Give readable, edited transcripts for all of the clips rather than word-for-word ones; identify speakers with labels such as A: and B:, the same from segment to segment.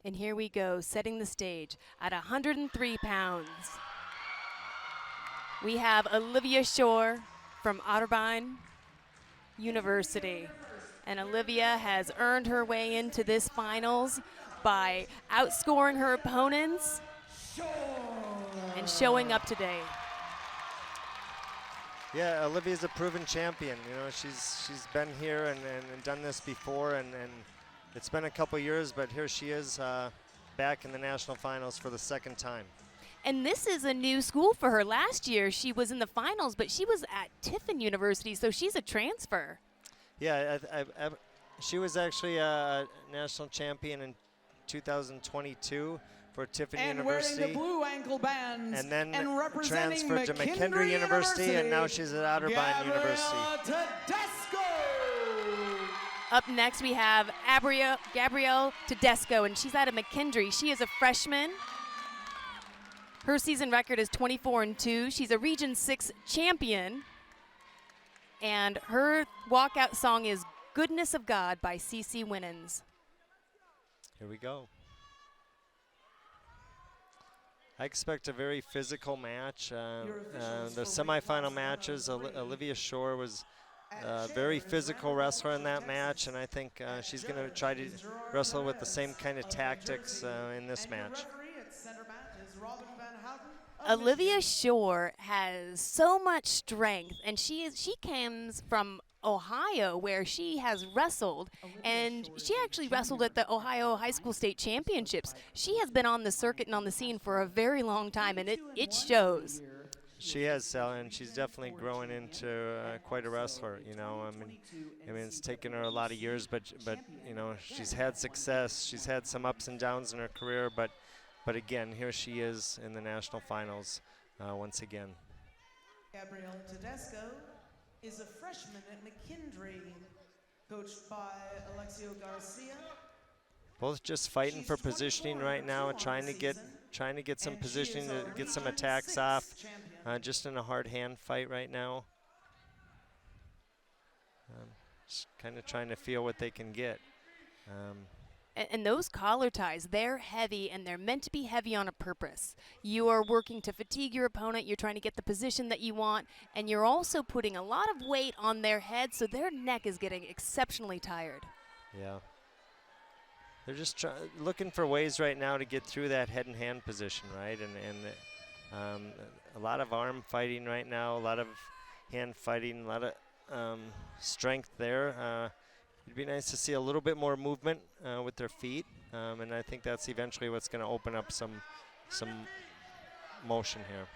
A: And here we go, setting the stage at 103 pounds. We have Olivia Shore from Otterbein University. And Olivia has earned her way into this finals by outscoring her opponents and showing up today.
B: Yeah, Olivia's a proven champion. You know, she's been here and done this before, and it's been a couple years, but here she is back in the national finals for the second time.
A: And this is a new school for her. Last year she was in the finals, but she was at Tiffin University, so she's a transfer.
B: Yeah, she was actually a national champion in 2022 for Tiffin University.
C: Wearing the blue ankle bands
B: and then
C: representing
B: transferred to McKendree University, and now she's at Otterbein University.
A: Up next we have Gabrielle Tedesco, and she's out of McKendree. She is a freshman. Her season record is 24-2. She's a Region 6 champion. And her walkout song is Goodness of God by CeCe Winans.
B: Here we go. I expect a very physical match. The semifinal matches, Olivia Shore was a very physical wrestler in that match, and I think she's going to try to wrestle with the same kind of tactics in this match.
A: Olivia Shore has so much strength, and she comes from Ohio, where she has wrestled, and she actually wrestled at the Ohio High School State Championships. She has been on the circuit and on the scene for a very long time, and it shows.
B: She has, Sally, and she's definitely growing into quite a wrestler. You know, I mean, it's taken her a lot of years, but you know, she's had success. She's had some ups and downs in her career, but again, here she is in the national finals once again.
C: Gabrielle Tedesco is a freshman at McKendree, coached by Alexio Garcia.
B: Both just fighting for positioning right now, and trying to get some positioning to get some attacks off. Just in a hard hand fight right now. Just kind of trying to feel what they can get.
A: And those collar ties, they're heavy, and they're meant to be heavy on a purpose. You are working to fatigue your opponent. You're trying to get the position that you want, and you're also putting a lot of weight on their head, so their neck is getting exceptionally tired.
B: Yeah. They're just looking for ways right now to get through that head and hand position, right? And a lot of arm fighting right now, a lot of hand fighting, a lot of strength there. It'd be nice to see a little bit more movement with their feet, and I think that's eventually what's going to open up some motion here.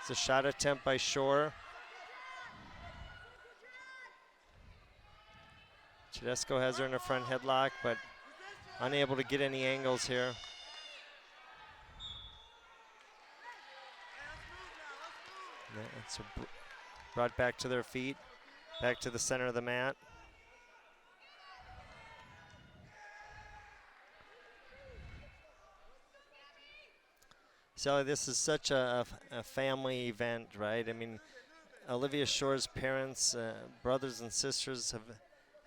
B: It's a shot attempt by Shore. Tedesco has her in a front headlock, but unable to get any angles here. It's brought back to their feet, back to the center of the mat. Sally, this is such a family event, right? I mean, Olivia Shore's parents, brothers and sisters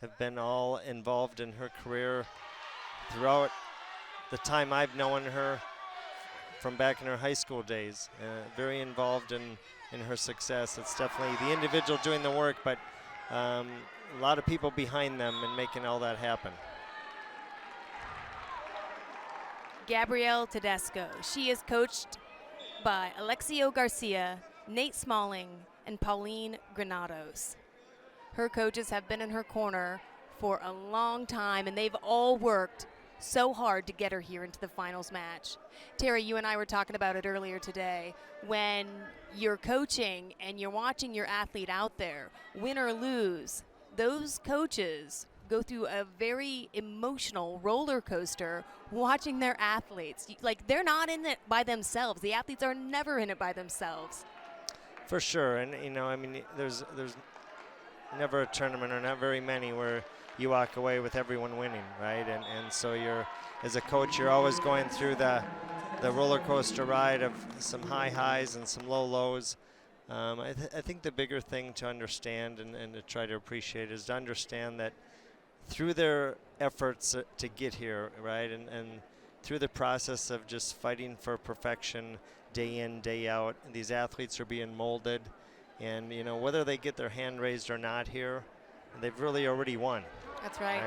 B: have been all involved in her career throughout the time I've known her from back in her high school days. Very involved in her success. It's definitely the individual doing the work, but a lot of people behind them and making all that happen.
A: Gabrielle Tedesco. She is coached by Alexio Garcia, Nate Smalling, and Pauline Granados. Her coaches have been in her corner for a long time, and they've all worked so hard to get her here into the finals match. Terry, you and I were talking about it earlier today. When you're coaching and you're watching your athlete out there, win or lose, those coaches go through a very emotional roller coaster watching their athletes. Like, they're not in it by themselves. The athletes are never in it by themselves.
B: For sure, and you know, I mean, there's never a tournament, or not very many, where you walk away with everyone winning, right? And so you're, as a coach, you're always going through the roller coaster ride of some high highs and some low lows. I think the bigger thing to understand and to try to appreciate is to understand that through their efforts to get here, right, and through the process of just fighting for perfection day in, day out, these athletes are being molded. And, you know, whether they get their hand raised or not here, they've really already won.
A: That's right.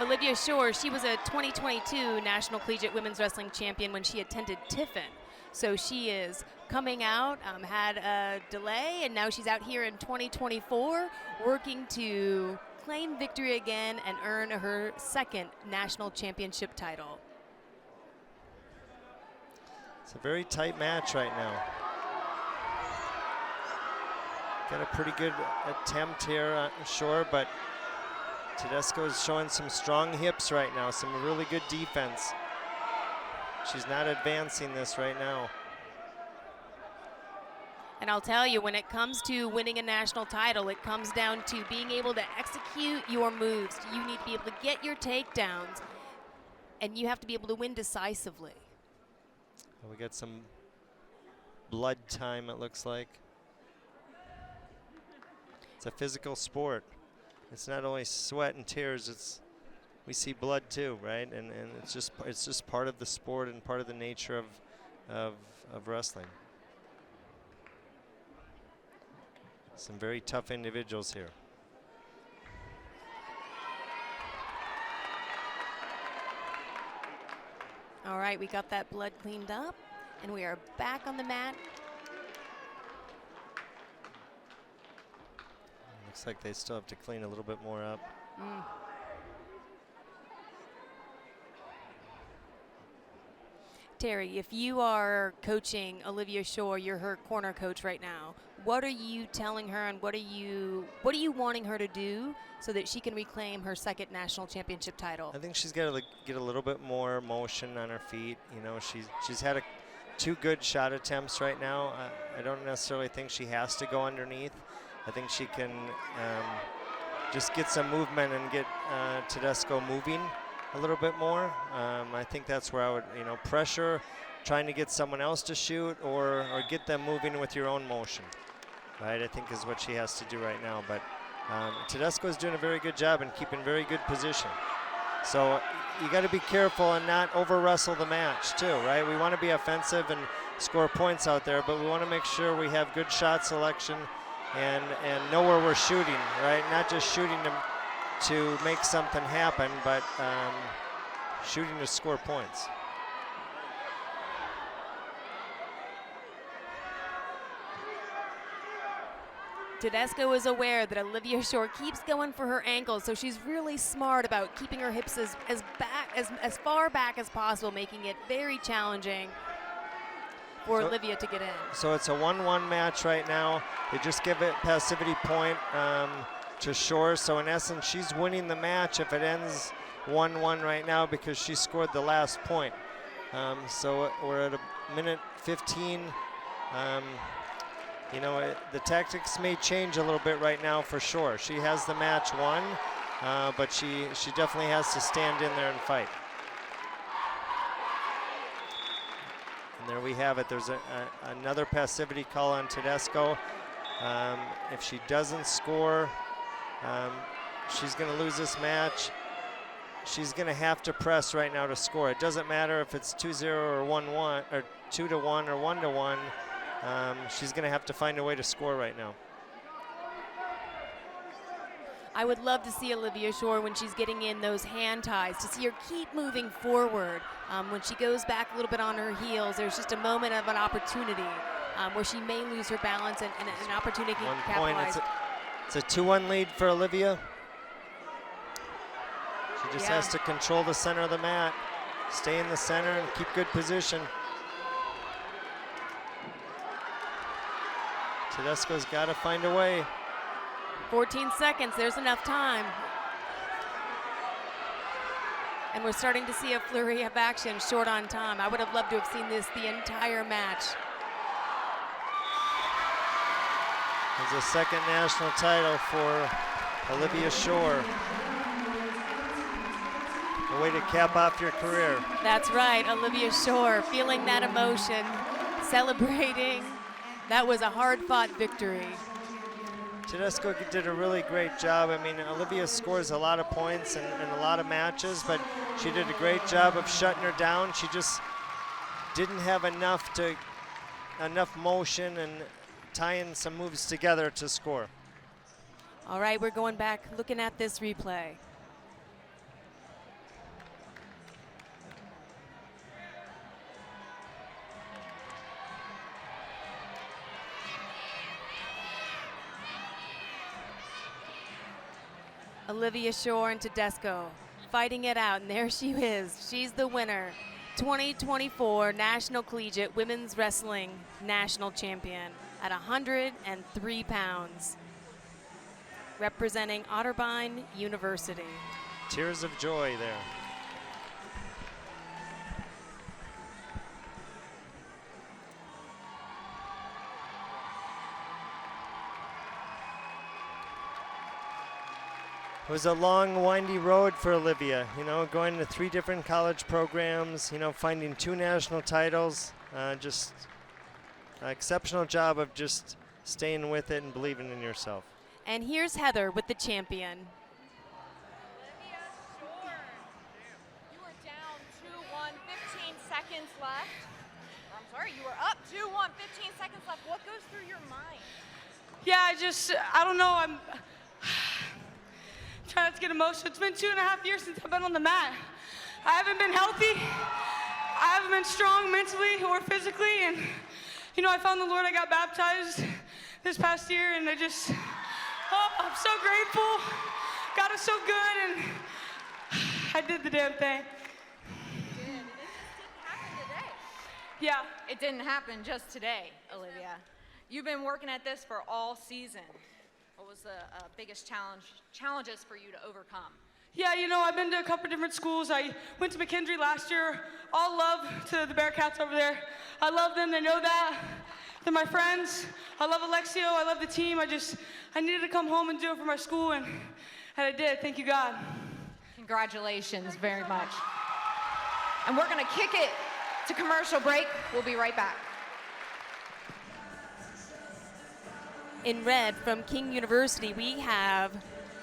A: Olivia Shore, she was a 2022 National Collegiate Women's Wrestling Champion when she attended Tiffin. So she is coming out, had a delay, and now she's out here in 2024 working to claim victory again and earn her second national championship title.
B: It's a very tight match right now. Got a pretty good attempt here, Shore, but Tedesco is showing some strong hips right now, some really good defense. She's not advancing this right now.
A: And I'll tell you, when it comes to winning a national title, it comes down to being able to execute your moves. You need to be able to get your takedowns, and you have to be able to win decisively.
B: We got some blood time, it looks like. It's a physical sport. It's not only sweat and tears, we see blood too, right? And it's just part of the sport and part of the nature of wrestling. Some very tough individuals here.
A: All right, we got that blood cleaned up, and we are back on the mat.
B: Looks like they still have to clean a little bit more up.
A: Terry, if you are coaching Olivia Shore, you're her corner coach right now, what are you telling her, and what are you wanting her to do so that she can reclaim her second national championship title?
B: I think she's got to get a little bit more motion on her feet. You know, she's had two good shot attempts right now. I don't necessarily think she has to go underneath. I think she can just get some movement and get Tedesco moving a little bit more. I think that's where I would, you know, pressure, trying to get someone else to shoot, or get them moving with your own motion, right? I think is what she has to do right now. But Tedesco is doing a very good job and keeping very good position. So you got to be careful and not over wrestle the match too, right? We want to be offensive and score points out there, but we want to make sure we have good shot selection and know where we're shooting, right? Not just shooting to make something happen, but shooting to score points.
A: Tedesco is aware that Olivia Shore keeps going for her ankles, so she's really smart about keeping her hips as far back as possible, making it very challenging for Olivia to get in.
B: So it's a 1-1 match right now. They just give it passivity point to Shore. So in essence, she's winning the match if it ends 1-1 right now because she scored the last point. So we're at a minute 15. You know, the tactics may change a little bit right now for Shore. She has the match won, but she definitely has to stand in there and fight. And there we have it. There's another passivity call on Tedesco. If she doesn't score, she's going to lose this match. She's going to have to press right now to score. It doesn't matter if it's 2-0 or 1-1 or 2-1 or 1-1. She's going to have to find a way to score right now.
A: I would love to see Olivia Shore when she's getting in those hand ties, to see her keep moving forward. When she goes back a little bit on her heels, there's just a moment of an opportunity where she may lose her balance and an opportunity to capitalize.
B: It's a 2-1 lead for Olivia. She just has to control the center of the mat, stay in the center, and keep good position. Tedesco's got to find a way.
A: 14 seconds, there's enough time. And we're starting to see a flurry of action, short on time. I would have loved to have seen this the entire match.
B: There's a second national title for Olivia Shore. A way to cap off your career.
A: That's right, Olivia Shore, feeling that emotion, celebrating. That was a hard-fought victory.
B: Tedesco did a really great job. I mean, Olivia scores a lot of points in a lot of matches, but she did a great job of shutting her down. She just didn't have enough motion and tying some moves together to score.
A: All right, we're going back looking at this replay. Olivia Shore and Tedesco fighting it out, and there she is. She's the winner. 2024 National Collegiate Women's Wrestling National Champion at 103 pounds, representing Otterbein University.
B: Tears of joy there. It was a long, windy road for Olivia, you know, going to 3 different college programs, you know, finding 2 national titles. Just an exceptional job of just staying with it and believing in yourself.
A: And here's Heather with the champion.
D: Olivia Shore, you were down 2-1, 15 seconds left. I'm sorry, you were up 2-1, 15 seconds left. What goes through your mind?
E: Yeah, I don't know. I'm trying not to get emotional. It's been 2.5 years since I've been on the mat. I haven't been healthy. I haven't been strong mentally or physically. And, you know, I found the Lord. I got baptized this past year, and I'm so grateful. God is so good, and I did the damn thing.
D: You did, and it just didn't happen today.
E: Yeah.
D: It didn't happen just today, Olivia. You've been working at this for all season. What was the biggest challenges for you to overcome?
E: Yeah, you know, I've been to a couple different schools. I went to McKendree last year. All love to the Bearcats over there. I love them, they know that. They're my friends. I love Alexio, I love the team. I needed to come home and do it for my school, and I did, thank you God.
D: Congratulations very much. And we're gonna kick it to commercial break. We'll be right back.
A: In red from King University, we have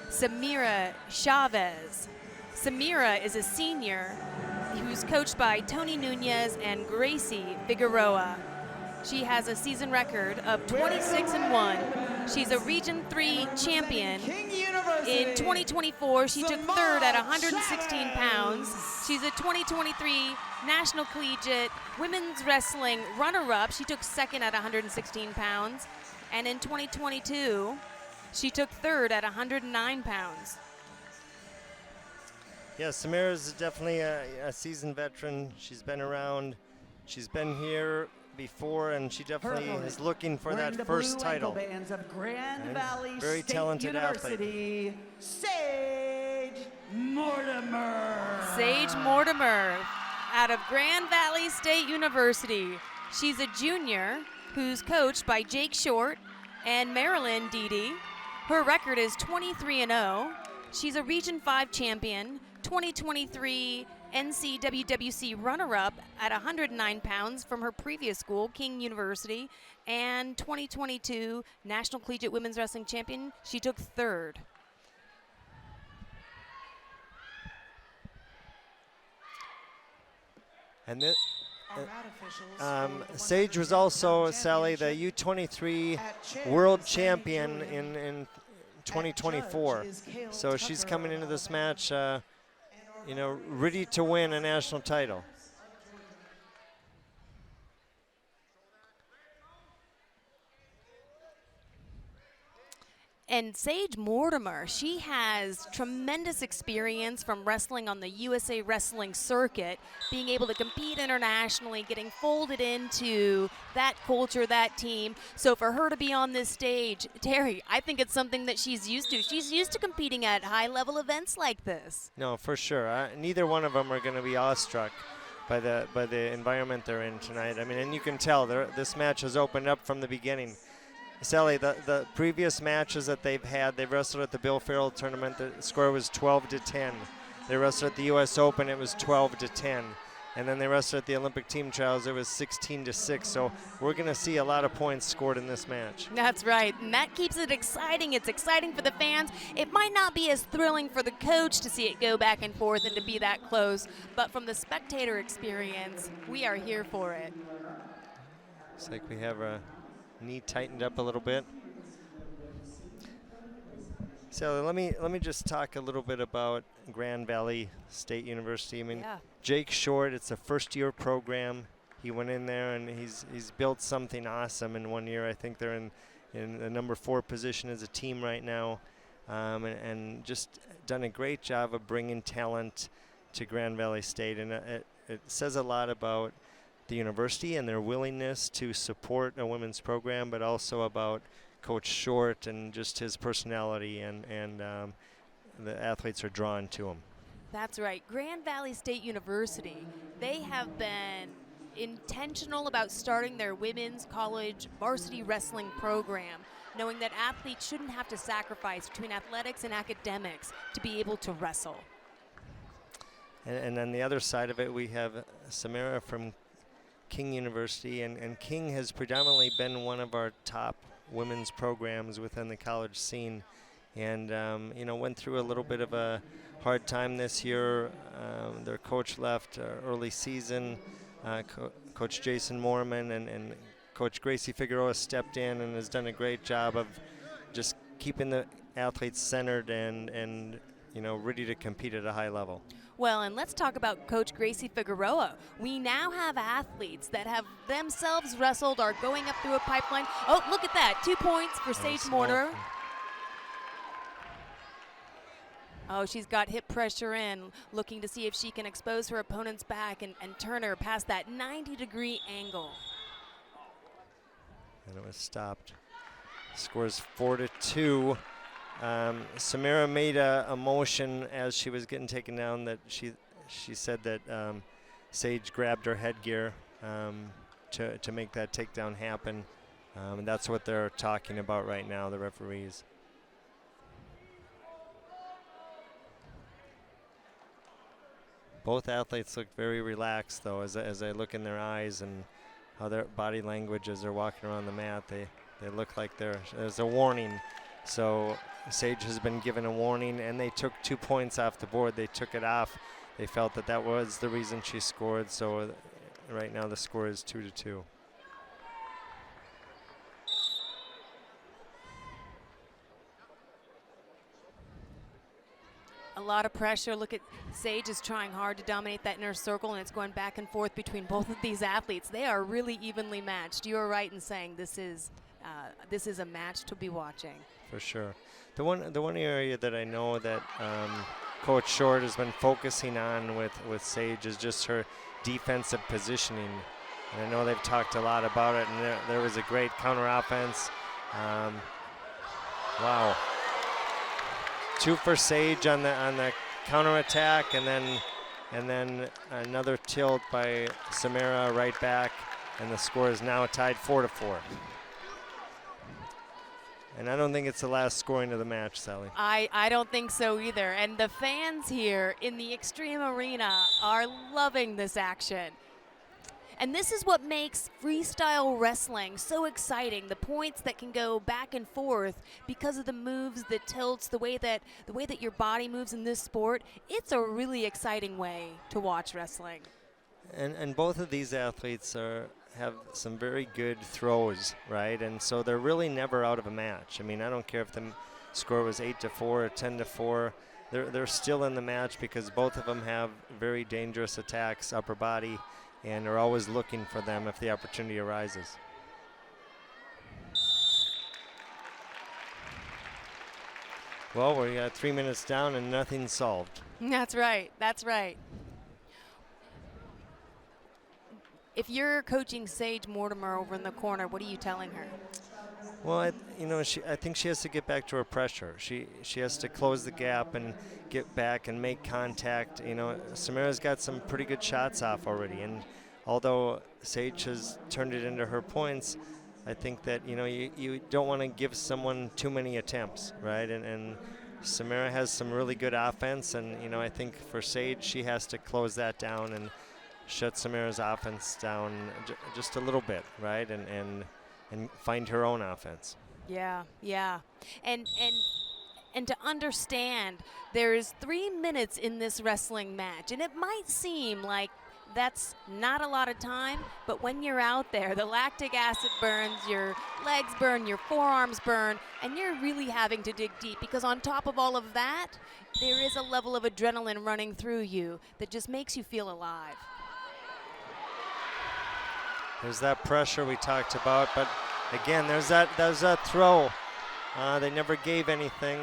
A: Samira Chavez. Samira is a senior who's coached by Tony Nunez and Gracie Figueroa. She has a season record of 26-1. She's a Region 3 champion. In 2024, she took 3rd at 116 pounds. She's a 2023 National Collegiate Women's Wrestling runner-up. She took 2nd at 116 pounds. And in 2022, she took 3rd at 109 pounds.
B: Yeah, Samira is definitely a seasoned veteran. She's been around. She's been here before, and she definitely is looking for that first title.
C: Bands of Grand Valley
B: very
C: State
B: talented
C: University,
B: athlete.
C: Sage Mortimer.
A: Sage Mortimer out of Grand Valley State University. She's a junior who's coached by Jake Short and Marilyn Dede. Her record is 23-0. She's a Region 5 champion, 2023 NCWWC runner-up at 109 pounds from her previous school, King University, and 2022 National Collegiate Women's Wrestling champion. She took 3rd.
B: And Sage was also, Sally, the U23 world champion in 2024. So she's coming into this match, you know, ready to win a national title.
A: And Sage Mortimer, she has tremendous experience from wrestling on the USA Wrestling circuit, being able to compete internationally, getting folded into that culture, that team. So for her to be on this stage, Terry, I think it's something that she's used to. She's used to competing at high-level events like this.
B: No, for sure. Neither one of them are going to be awestruck by the environment they're in tonight. I mean, and you can tell this match has opened up from the beginning. Sally, the previous matches that they've wrestled at the Bill Farrell tournament, the score was 12-10. They wrestled at the U.S. Open, it was 12-10. and then they wrestled at the Olympic team trials. It was 16-6. So we're going to see a lot of points scored in this match.
A: That's right, and that keeps it exciting. It's exciting for the fans. It might not be as thrilling for the coach to see it go back and forth and to be that close, but from the spectator experience, we are here for it.
B: Looks like we have our knee tightened up a little bit. So let me just talk a little bit about Grand Valley State University. I mean,
A: Yeah.
B: Jake Short, it's a first-year program. He went in there and he's built something awesome in 1 year. I think they're in the number 4 position as a team right now, and just done a great job of bringing talent to Grand Valley State. And it says a lot about the university and their willingness to support a women's program, but also about Coach Short and just his personality, and the athletes are drawn to him.
A: That's right. Grand Valley State University, they have been intentional about starting their women's college varsity wrestling program, knowing that athletes shouldn't have to sacrifice between athletics and academics to be able to wrestle.
B: And on the other side of it, we have Samara from King University, and King has predominantly been one of our top women's programs within the college scene, and went through a little bit of a hard time this year. Their coach left early season. Coach Jason Moorman and Coach Gracie Figueroa stepped in and has done a great job of just keeping the athletes centered and ready to compete at a high level.
A: Well, and let's talk about Coach Gracie Figueroa. We now have athletes that have themselves wrestled, are going up through a pipeline. Oh, look at that. 2 points for Sage Mortimer. Oh, she's got hip pressure in, looking to see if she can expose her opponent's back and turn her past that 90-degree angle.
B: And it was stopped. Scores 4-2. Samara made a motion as she was getting taken down that she said that Sage grabbed her headgear to make that takedown happen. And that's what they're talking about right now, the referees. Both athletes look very relaxed, though, as I look in their eyes and how their body language as they're walking around the mat. They look like there's a warning. So Sage has been given a warning, and they took 2 points off the board. They took it off. They felt that was the reason she scored. So right now the score is 2-2.
A: A lot of pressure. Look at Sage is trying hard to dominate that inner circle, and it's going back and forth between both of these athletes. They are really evenly matched. You are right in saying this is a match to be watching. For
B: sure. The one area that I know that Coach Short has been focusing on with Sage is just her defensive positioning. And I know they've talked a lot about it, and there was a great counter offense. Wow. 2 for Sage on the counter attack, and then another tilt by Samara right back, and the score is now tied 4-4. And I don't think it's the last scoring of the match, Sally.
A: I don't think so either. And the fans here in the Extreme Arena are loving this action. And this is what makes freestyle wrestling so exciting. The points that can go back and forth because of the moves, the tilts, the way that your body moves in this sport. It's a really exciting way to watch wrestling.
B: And both of these athletes have some very good throws, right? And so they're really never out of a match. I mean, I don't care if the score was 8-4 or 10-4. They're still in the match because both of them have very dangerous attacks, upper body, and are always looking for them if the opportunity arises. Well, we got 3 minutes down and nothing solved.
A: That's right. That's right. If you're coaching Sage Mortimer over in the corner, what are you telling her?
B: Well, I think she has to get back to her pressure. She has to close the gap and get back and make contact. Samara's got some pretty good shots off already, and although Sage has turned it into her points, I think that you don't want to give someone too many attempts, right? And Samara has some really good offense, and I think for Sage she has to close that down and shut Samira's offense down just a little bit, right? And find her own offense.
A: Yeah, yeah. And to understand, there's 3 minutes in this wrestling match, and it might seem like that's not a lot of time, but when you're out there, the lactic acid burns, your legs burn, your forearms burn, and you're really having to dig deep, because on top of all of that, there is a level of adrenaline running through you that just makes you feel alive.
B: There's that pressure we talked about, but again, there's that throw. They never gave anything.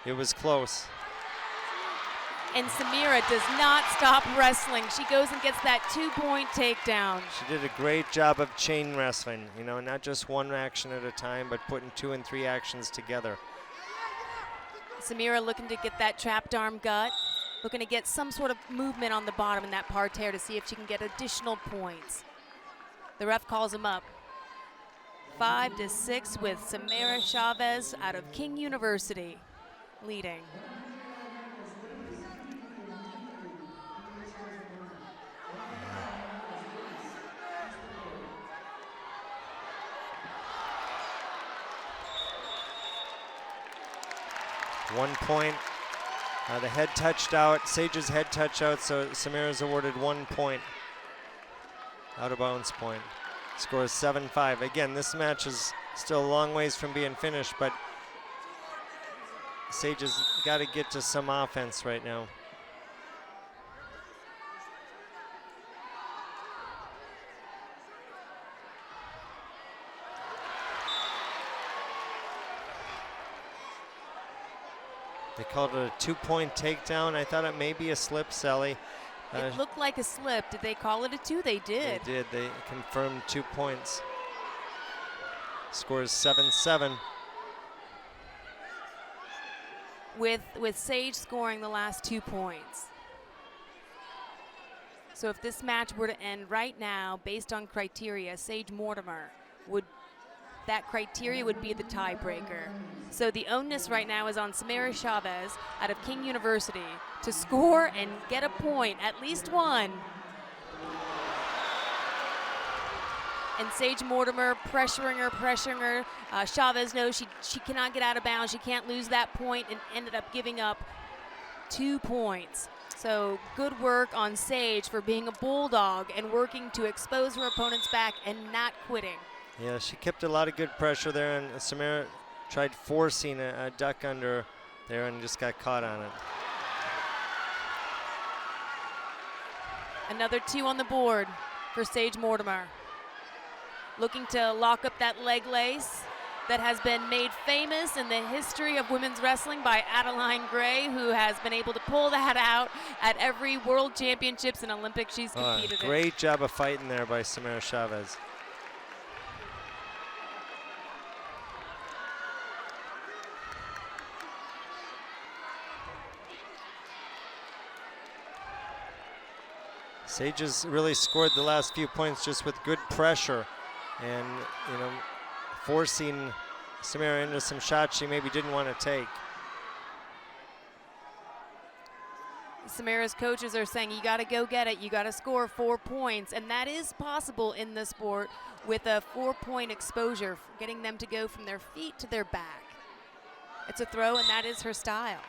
B: It was close.
A: And Samira does not stop wrestling. She goes and gets that 2-point takedown.
B: She did a great job of chain wrestling, you know, not just one action at a time, but putting 2 and 3 actions together.
A: Samira looking to get that trapped arm gut, looking to get some sort of movement on the bottom in that parterre to see if she can get additional points. The ref calls him up. 5-6 with Samira Chavez out of King University leading.
B: One point. The head touched out. Sage's head touched out, so Samira's awarded 1 point. Out of bounds point. Score is 7-5. Again, this match is still a long ways from being finished, but Sage has got to get to some offense right now. They called it a 2-point takedown. I thought it may be a slip, Sally.
A: It looked like a slip. Did they call it a 2? They did.
B: They did. They confirmed 2 points. Score is 7-7.
A: With Sage scoring the last 2 points. So if this match were to end right now, based on criteria, Sage Mortimer that criteria would be the tiebreaker. So the onus right now is on Samira Chavez out of King University to score and get a point, at least one. And Sage Mortimer pressuring her. Chavez knows she cannot get out of bounds. She can't lose that point, and ended up giving up 2 points. So good work on Sage for being a bulldog and working to expose her opponent's back and not quitting.
B: Yeah, she kept a lot of good pressure there, and Samira tried forcing a duck under there and just got caught on it.
A: Another 2 on the board for Sage Mortimer. Looking to lock up that leg lace that has been made famous in the history of women's wrestling by Adeline Gray, who has been able to pull that out at every World Championships and Olympics she's competed in.
B: Great job of fighting there by Samira Chavez. Sage has really scored the last few points just with good pressure and, you know, forcing Samira into some shots she maybe didn't want to take.
A: Samira's coaches are saying you got to go get it. You got to score 4 points, and that is possible in the sport with a 4-point exposure, getting them to go from their feet to their back. It's a throw, and that is her style.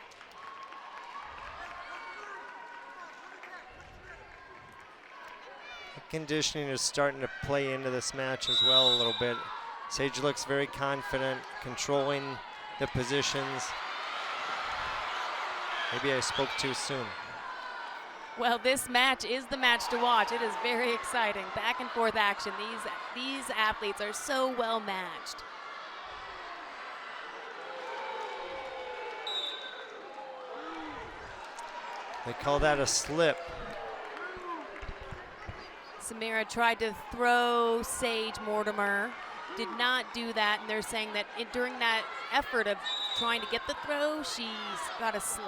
B: Conditioning is starting to play into this match as well a little bit. Sage looks very confident, controlling the positions. Maybe I spoke too soon.
A: Well, this match is the match to watch. It is very exciting. Back and forth action. These athletes are so well matched.
B: They call that a slip.
A: Samira tried to throw Sage Mortimer, did not do that, and they're saying that during that effort of trying to get the throw, she's got a slip.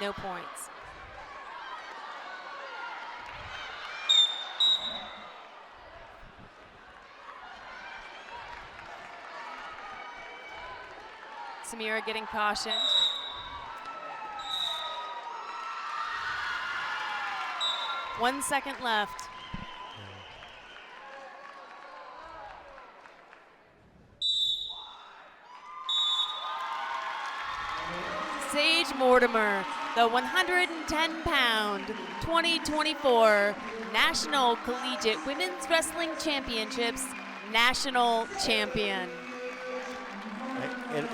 A: No points. Samira getting cautioned. 1 second left. Sage Mortimer, the 110-pound 2024 National Collegiate Women's Wrestling Championships national champion.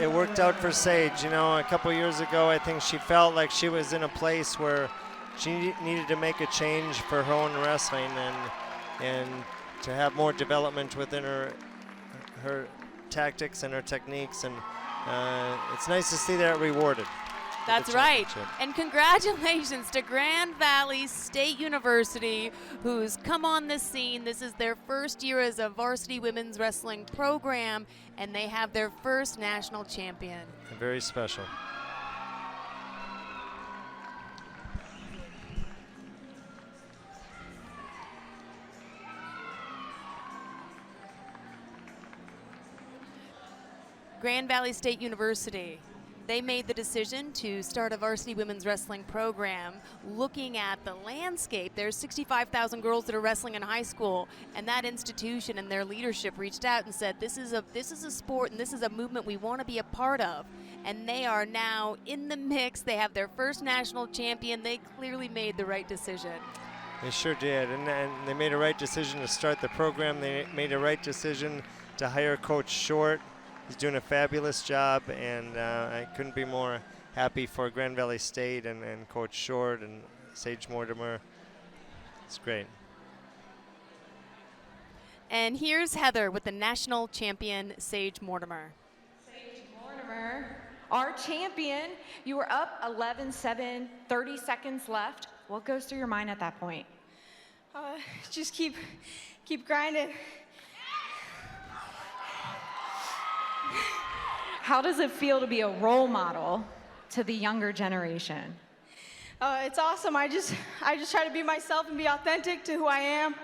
B: It worked out for Sage. You know, a couple years ago, I think she felt like she was in a place where she needed to make a change for her own wrestling and to have more development within her tactics and her techniques, and it's nice to see that rewarded.
A: That's right. And congratulations to Grand Valley State University, who's come on the scene. This is their first year as a varsity women's wrestling program, and they have their first national champion.
B: Very special.
A: Grand Valley State University. They made the decision to start a varsity women's wrestling program looking at the landscape. There's 65,000 girls that are wrestling in high school, and that institution and their leadership reached out and said, this is a sport and this is a movement we want to be a part of. And they are now in the mix. They have their first national champion. They clearly made the right decision.
B: They sure did, and they made a right decision to start the program. They made a right decision to hire Coach Short. He's doing a fabulous job, and I couldn't be more happy for Grand Valley State and Coach Short and Sage Mortimer. It's great.
A: And here's Heather with the national champion, Sage Mortimer.
D: Sage Mortimer, our champion. You were up 11-7, 30 seconds left. What goes through your mind at that point?
E: Just keep grinding.
D: How does it feel to be a role model to the younger generation?
E: It's awesome. I just try to be myself and be authentic to who I am.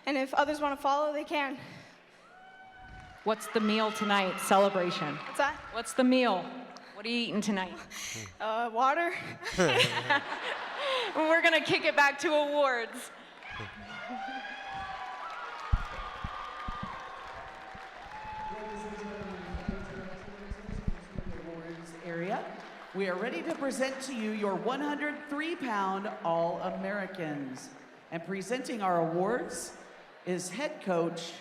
E: And if others want to follow, they can.
D: What's the meal tonight? Celebration.
E: What's that?
D: What's the meal? What are you eating tonight?
E: Water.
D: We're going to kick it back to awards.
C: Area. We are ready to present to you your 103-pound All-Americans. And presenting our awards is head coach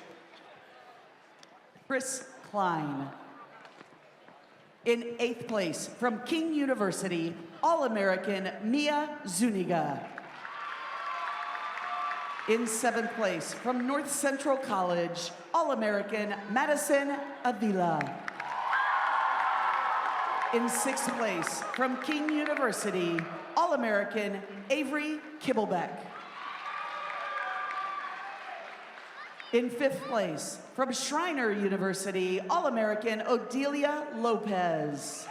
C: Chris Klein. In 8th place, from King University, All-American Mia Zuniga. In 7th place, from North Central College, All-American Madison Avila. In 6th place, from King University, All-American Avery Kibblebeck. In 5th place, from Schreiner University, All-American Odelia Lopez.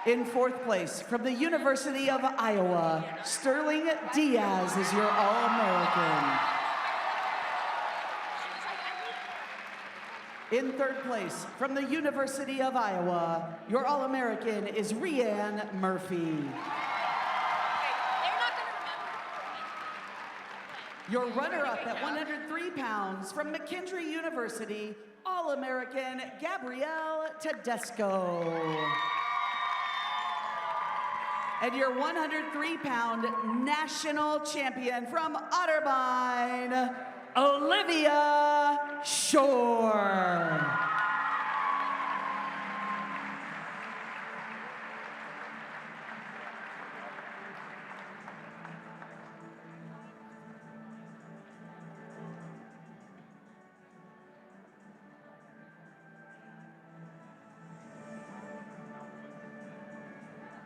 C: In 4th place, from the University of Iowa, Sterling Diaz is your All-American. In 3rd place, from the University of Iowa, your All-American is Rianne Murphy. Your runner-up at 103 pounds, from McKendree University, All-American Gabrielle Tedesco. And your 103-pound national champion from Otterbein, Olivia Shore.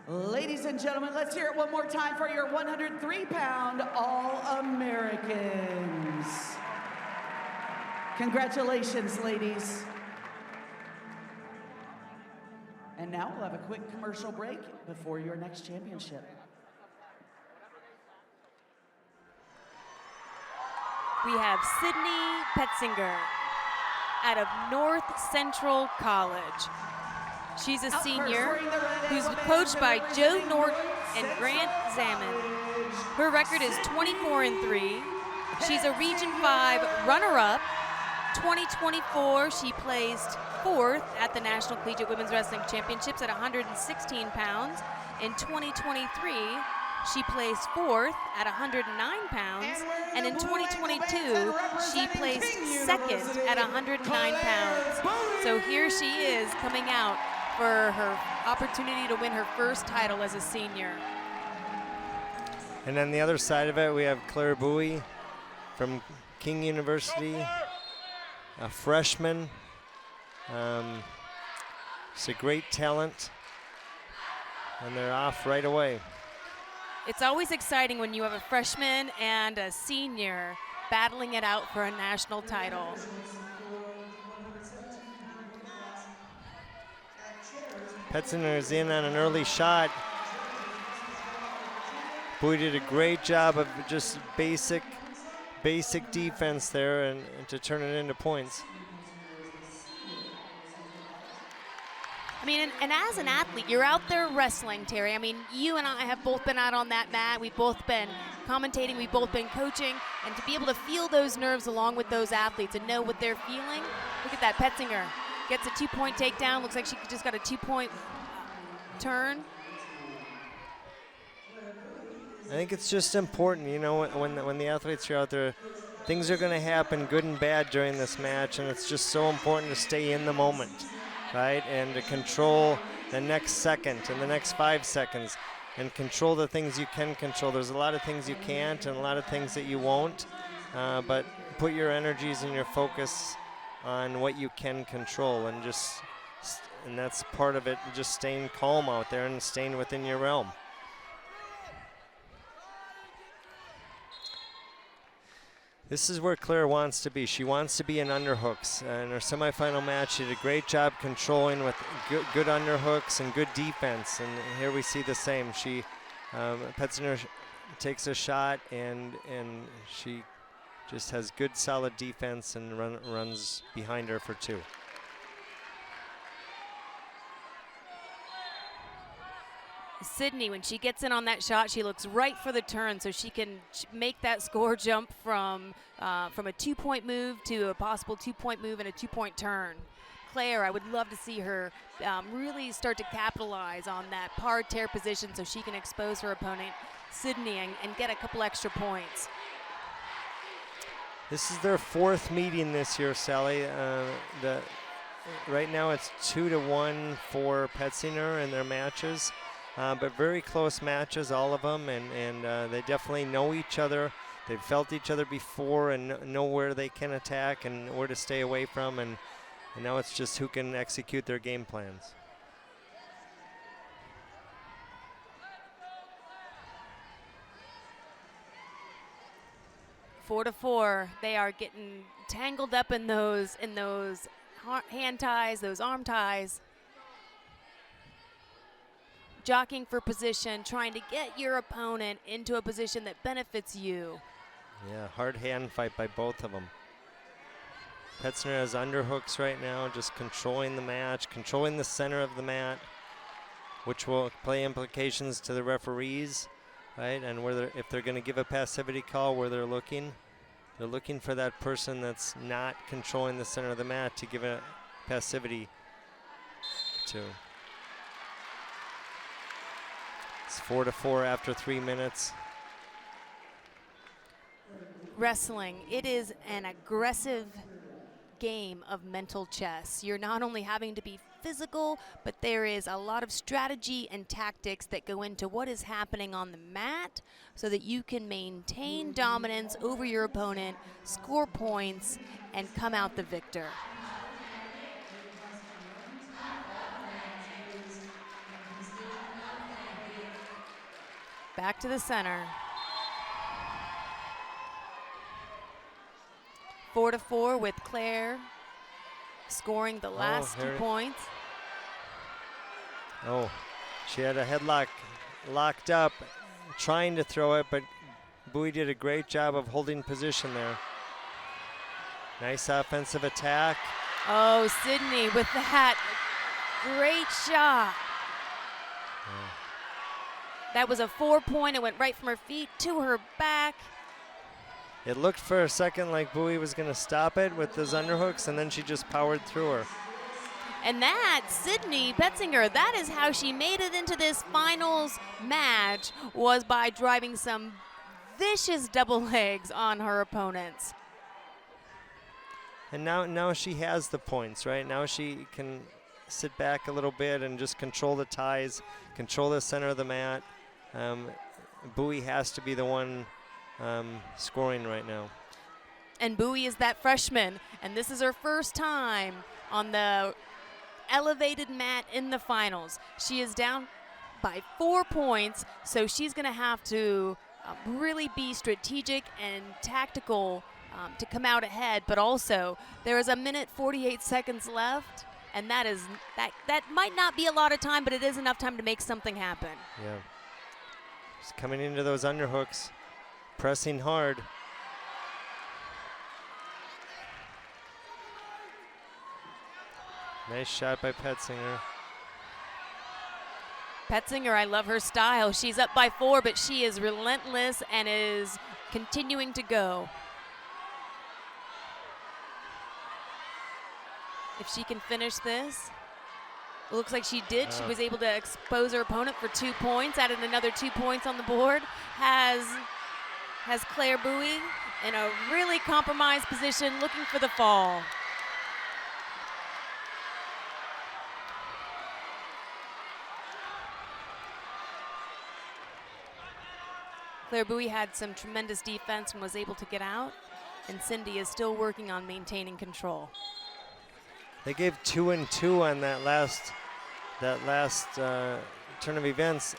C: Ladies and gentlemen, let's hear it one more time for your 103-pound All-Americans. Congratulations, ladies. And now we'll have a quick commercial break before your next championship.
A: We have Sydney Petzinger out of North Central College. She's a senior who's coached by Joe and Grant Zaman. Her record is 24-3. She's a Region 5 runner-up. 2024, she placed 4th at the National Collegiate Women's Wrestling Championships at 116 pounds. In 2023, she placed 4th at 109 pounds. And in 2022, she placed 2nd at 109 pounds. So here she is coming out for her opportunity to win her first title as a senior.
B: And on the other side of it, we have Claire Bowie from King University, a freshman. She's a great talent, and they're off right away.
A: It's always exciting when you have a freshman and a senior battling it out for a national title.
B: Petziner is in on an early shot. Bowie did a great job of just basic defense there and to turn it into points.
A: I mean, and as an athlete, you're out there wrestling, Terry. I mean, you and I have both been out on that mat. We've both been commentating. We've both been coaching. And to be able to feel those nerves along with those athletes and know what they're feeling, look at that. Petzinger gets a 2-point takedown. Looks like she just got a 2-point turn.
B: I think it's just important, you know, when the athletes are out there, things are going to happen, good and bad, during this match, and it's just so important to stay in the moment, right? And to control the next second and the next 5 seconds and control the things you can control. There's a lot of things you can't and a lot of things that you won't, but put your energies and your focus on what you can control, and that's part of it, just staying calm out there and staying within your realm. This is where Claire wants to be. She wants to be in underhooks. In her semifinal match, she did a great job controlling with good underhooks and good defense. And here we see the same. Petziner takes a shot, and she just has good, solid defense and runs behind her for 2.
A: Sydney, when she gets in on that shot, she looks right for the turn so she can make that score jump from a 2-point move to a possible 2-point move and a 2-point turn. Claire, I would love to see her really start to capitalize on that par tear position so she can expose her opponent, Sydney, and get a couple extra points.
B: This is their 4th meeting this year, Sally. Right now it's 2-1 for Petzinger in their matches. But very close matches, all of them, and they definitely know each other. They've felt each other before and know where they can attack and where to stay away from, and now it's just who can execute their game plans.
A: Four to 4, they are getting tangled up in those hand ties, those arm ties. Jockeying for position, trying to get your opponent into a position that benefits you.
B: Yeah, hard hand fight by both of them. Petzner has underhooks right now, just controlling the match, controlling the center of the mat, which will play implications to the referees, right? And if they're going to give a passivity call, where they're looking for that person that's not controlling the center of the mat to give a passivity to. It's 4-4 after 3 minutes.
A: Wrestling, it is an aggressive game of mental chess. You're not only having to be physical, but there is a lot of strategy and tactics that go into what is happening on the mat so that you can maintain dominance over your opponent, score points, and come out the victor. Back to the center. 4-4 with Claire scoring the last 2 points.
B: Oh, she had a headlock locked up, trying to throw it, but Bowie did a great job of holding position there. Nice offensive attack.
A: Oh, Sydney with that. Great shot. That was a 4-point. It went right from her feet to her back.
B: It looked for a second like Bowie was going to stop it with those underhooks, and then she just powered through her.
A: And that, Sydney Petzinger, that is how she made it into this finals match, was by driving some vicious double legs on her opponents.
B: And now she has the points, right? Now she can sit back a little bit and just control the ties, control the center of the mat. Bowie has to be the one scoring right now.
A: And Bowie is that freshman, and this is her first time on the elevated mat in the finals. She is down by 4 points, so she's going to have to really be strategic and tactical to come out ahead. But also, there is 1:48 left, and that might not be a lot of time, but it is enough time to make something happen.
B: Yeah. She's coming into those underhooks, pressing hard. Nice shot by Petzinger.
A: Petzinger, I love her style. She's up by 4, but she is relentless and is continuing to go. If she can finish this, it looks like she did. She was able to expose her opponent for 2 points, added another 2 points on the board. Has Claire Bowie in a really compromised position, looking for the fall. Claire Bowie had some tremendous defense and was able to get out, and Cindy is still working on maintaining control.
B: They gave 2 and 2 on that last turn of events.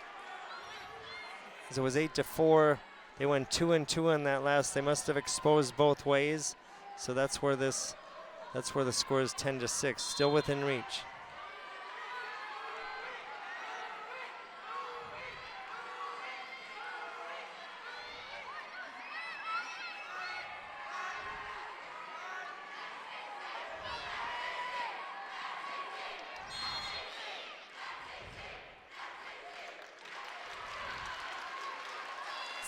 B: So it was 8-4. They went 2 and 2 on that last. They must have exposed both ways. So that's where the score is 10-6, still within reach.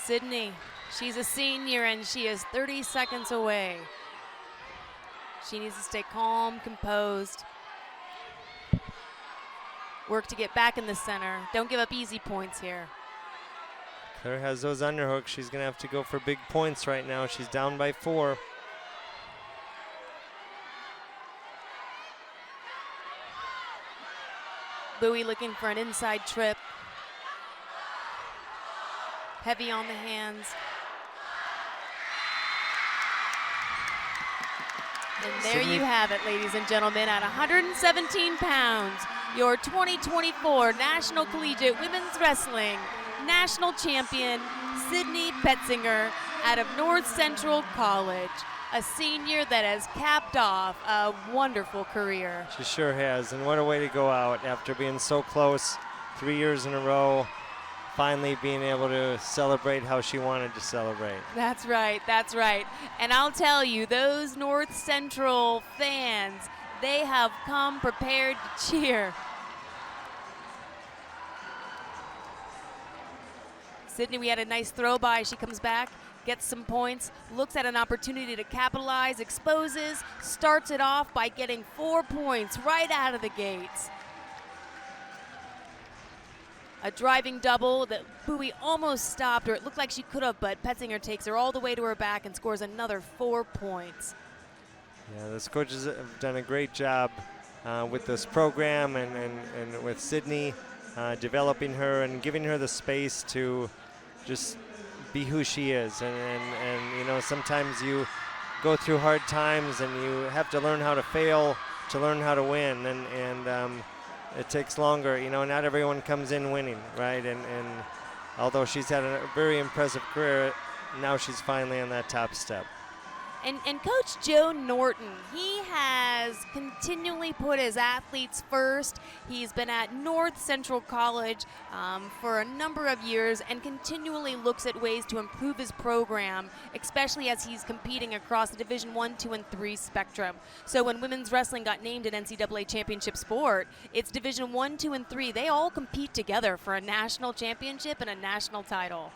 A: Sydney, she's a senior and she is 30 seconds away. She needs to stay calm, composed. Work to get back in the center. Don't give up easy points here.
B: Claire has those underhooks. She's going to have to go for big points right now. She's down by 4.
A: Bowie looking for an inside trip. Heavy on the hands. And there you have it, ladies and gentlemen, at 117 pounds, your 2024 National Collegiate Women's Wrestling National Champion, Sydney Petzinger, out of North Central College, a senior that has capped off a wonderful career.
B: She sure has, and what a way to go out after being so close 3 years in a row. Finally being able to celebrate how she wanted to celebrate.
A: That's right, that's right. And I'll tell you, those North Central fans, they have come prepared to cheer. Sydney, we had a nice throw by. She comes back, gets some points, looks at an opportunity to capitalize, exposes, starts it off by getting 4 points right out of the gates. A driving double that Bowie almost stopped, or it looked like she could have, but Petzinger takes her all the way to her back and scores another 4 points.
B: Yeah, the coaches have done a great job with this program and with Sydney, developing her and giving her the space to just be who she is. And you know, sometimes you go through hard times and you have to learn how to fail to learn how to win. And it takes longer, you know, not everyone comes in winning, right? And although she's had a very impressive career, now she's finally on that top step.
A: And Coach Joe Norton, he has continually put his athletes first. He's been at North Central College for a number of years and continually looks at ways to improve his program, especially as he's competing across the Division I, II, and III spectrum. So when women's wrestling got named an NCAA championship sport, it's Division I, II, and III. They all compete together for a national championship and a national title.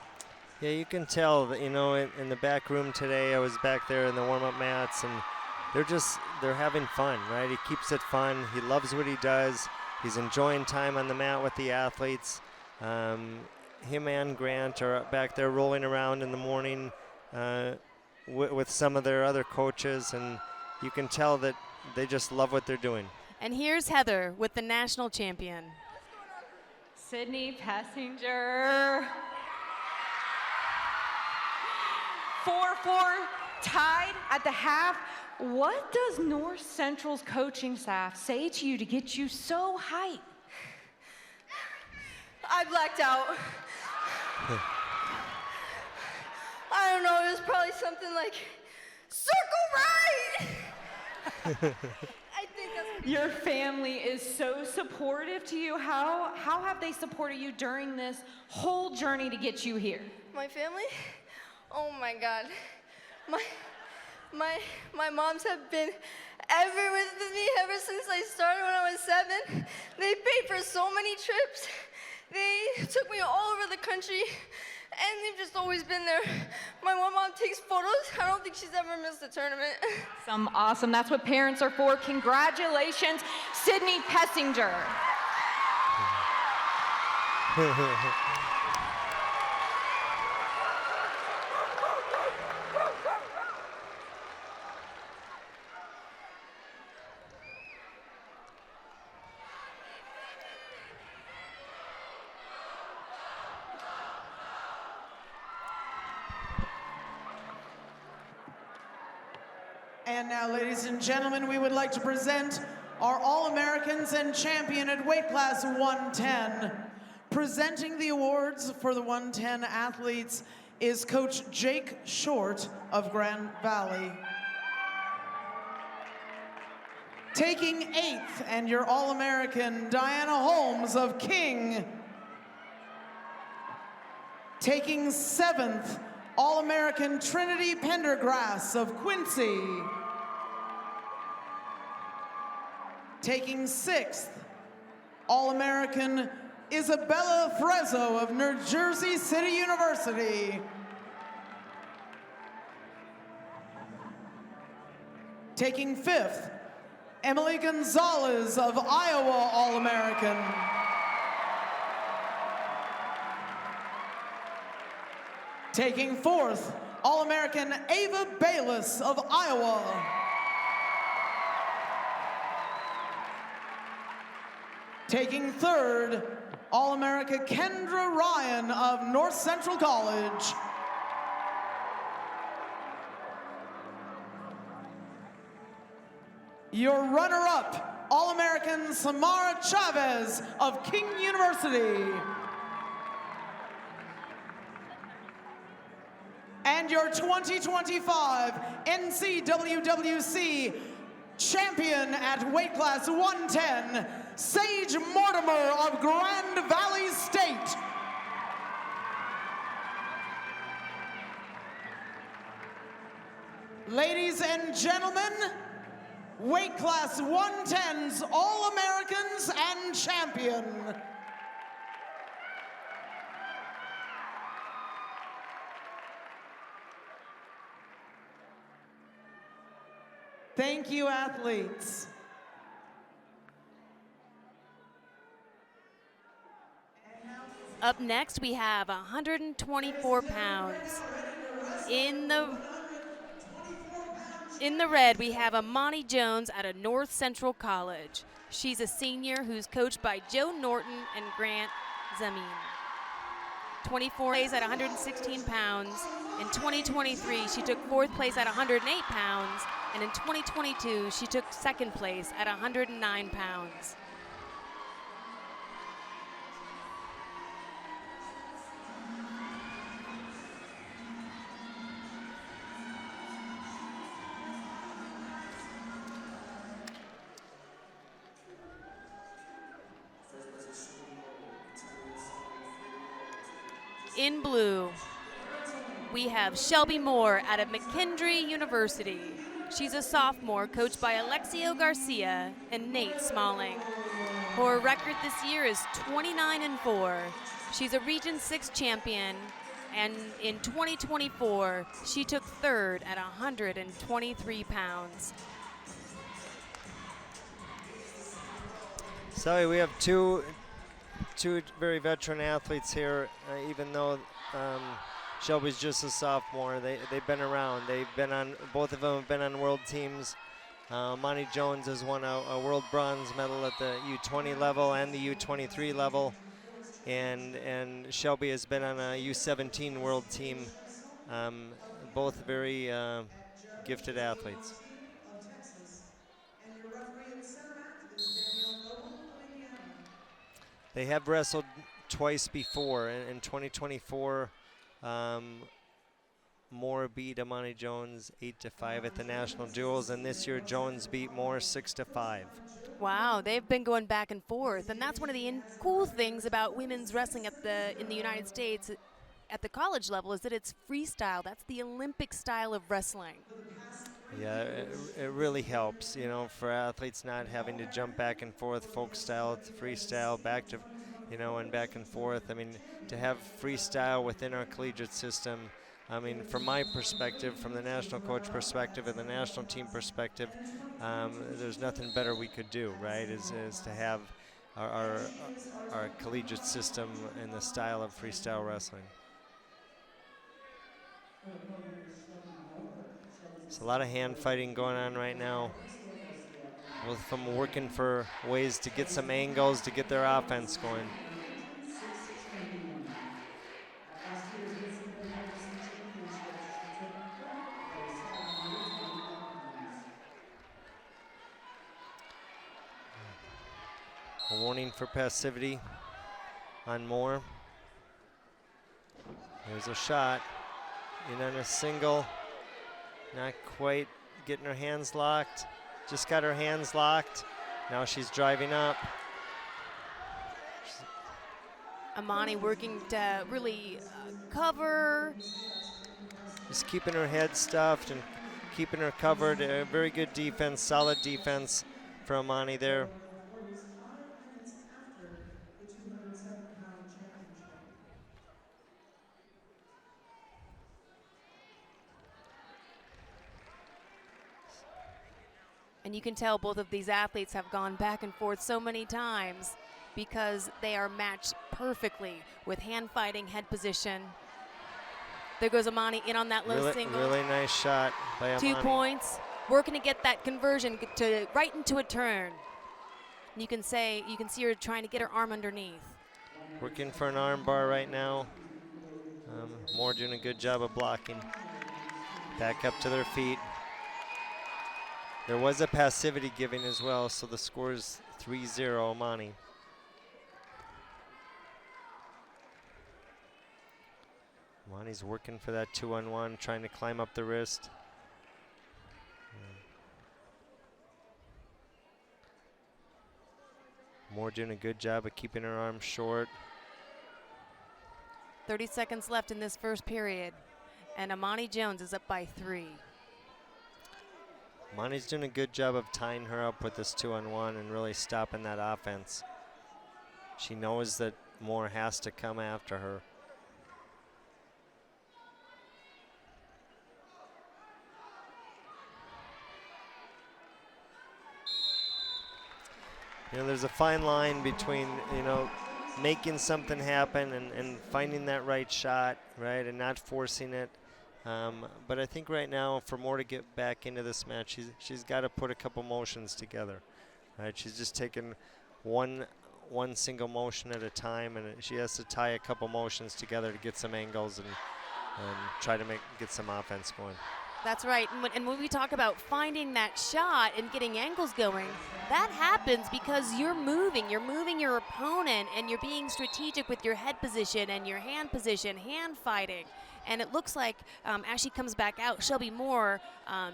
B: Yeah, you can tell that, you know, in the back room today, I was back there in the warm-up mats, and they're having fun, right? He keeps it fun. He loves what he does. He's enjoying time on the mat with the athletes. Him and Grant are back there rolling around in the morning with some of their other coaches, and you can tell that they just love what they're doing.
A: And here's Heather with the national champion.
D: Sydney Pessinger. 4-4 tied at the half. What does North Central's coaching staff say to you to get you so hyped?
F: I blacked out. I don't know, it was probably something like, circle right! I think that's...
D: Your family is so supportive to you. How have they supported you during this whole journey to get you here?
F: My family? Oh my God. My moms have been everywhere with me ever since I started when I was 7. They paid for so many trips. They took me all over the country, and they've just always been there. My one mom takes photos. I don't think she's ever missed a tournament.
D: Awesome. That's what parents are for. Congratulations, Sydney Pessinger.
C: And now, ladies and gentlemen, we would like to present our All-Americans and champion at weight class 110. Presenting the awards for the 110 athletes is Coach Jake Short of Grand Valley. Taking 8th, and your All-American, Diana Holmes of King. Taking 7th, All-American Trinity Pendergrass of Quincy. Taking 6th, All-American Isabella Frezzo of New Jersey City University. Taking 5th, Emily Gonzalez of Iowa All-American. Taking 4th, All-American Ava Bayless of Iowa. Taking 3rd, All-America Kendra Ryan of North Central College. Your runner-up, All-American Samara Chavez of King University. And your 2025 NCWWC champion at weight class 110, Sage Mortimer of Grand Valley State. Ladies and gentlemen, weight class 110's All-Americans and champion. Thank you, athletes.
A: Up next, we have 124 pounds. In the red, we have Amani Jones out of North Central College. She's a senior who's coached by Joe Norton and Grant Zamin. 24 days at 116 pounds. In 2023, she took 4th place at 108 pounds. And in 2022, she took 2nd place at 109 pounds. In blue, we have Shelby Moore out of McKendree University. She's a sophomore, coached by Alexio Garcia and Nate Smalling. Her record this year is 29-4. She's a Region 6 champion, and in 2024, she took third at 123 pounds.
B: So we have two very veteran athletes here, even though Shelby's just a sophomore. They've been around. Both of them have been on world teams. Monty Jones has won a world bronze medal at the U20 level and the U23 level. And Shelby has been on a U17 world team. Both very gifted athletes. They have wrestled twice before. In 2024, Moore beat Amani Jones 8-5 at the national duels, and this year Jones beat Moore 6-5.
A: Wow, they've been going back and forth, and that's one of the cool things about women's wrestling in the United States at the college level is that it's freestyle. That's the Olympic style of wrestling.
B: Yeah, it really helps, for athletes not having to jump back and forth, folk style to freestyle, back to, and back and forth. I mean, to have freestyle within our collegiate system, I mean, from my perspective, from the national coach perspective and the national team perspective, there's nothing better we could do, right, is to have our collegiate system in the style of freestyle wrestling. There's a lot of hand fighting going on right now. Both of them working for ways to get some angles to get their offense going. A warning for passivity on Moore. There's a shot. In on a single. Not quite getting her hands locked. Just got her hands locked. Now she's driving up.
A: Amani working to really cover.
B: Just keeping her head stuffed and keeping her covered. Very good defense, solid defense for Amani there.
A: And you can tell both of these athletes have gone back and forth so many times because they are matched perfectly with hand fighting, head position. There goes Amani in on that low single.
B: Really nice shot by Amani.
A: 2 points, working to get that conversion to right into a turn. You can see her trying to get her arm underneath.
B: Working for an arm bar right now. Moore doing a good job of blocking. Back up to their feet. There was a passivity giving as well, so the score is 3-0 Amani. Amani's working for that 2-on-1, trying to climb up the wrist. Moore doing a good job of keeping her arm short.
A: 30 seconds left in this first period, and Amani Jones is up by 3.
B: Amani's doing a good job of tying her up with this 2-on-1 and really stopping that offense. She knows that Moore has to come after her. There's a fine line between, making something happen and finding that right shot, right, and not forcing it. But I think right now, for Moore to get back into this match, she's got to put a couple motions together, right? She's just taking one single motion at a time, and she has to tie a couple motions together to get some angles and try to get some offense going.
A: That's right, and when we talk about finding that shot and getting angles going, that happens because you're moving your opponent, and you're being strategic with your head position and your hand position, hand fighting. And it looks like as she comes back out, Shelby Moore,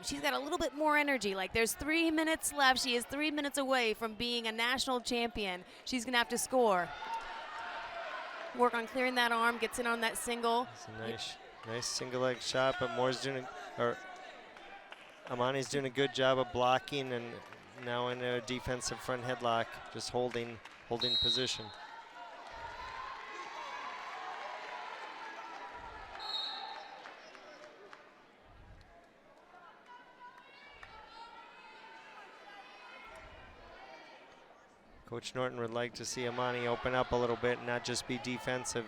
A: she's got a little bit more energy. Like there's 3 minutes left. She is 3 minutes away from being a national champion. She's gonna have to score. Work on clearing that arm, gets in on that single.
B: It's a nice single leg shot, but Amani's doing a good job of blocking, and now in a defensive front headlock, just holding position. Coach Norton would like to see Amani open up a little bit and not just be defensive.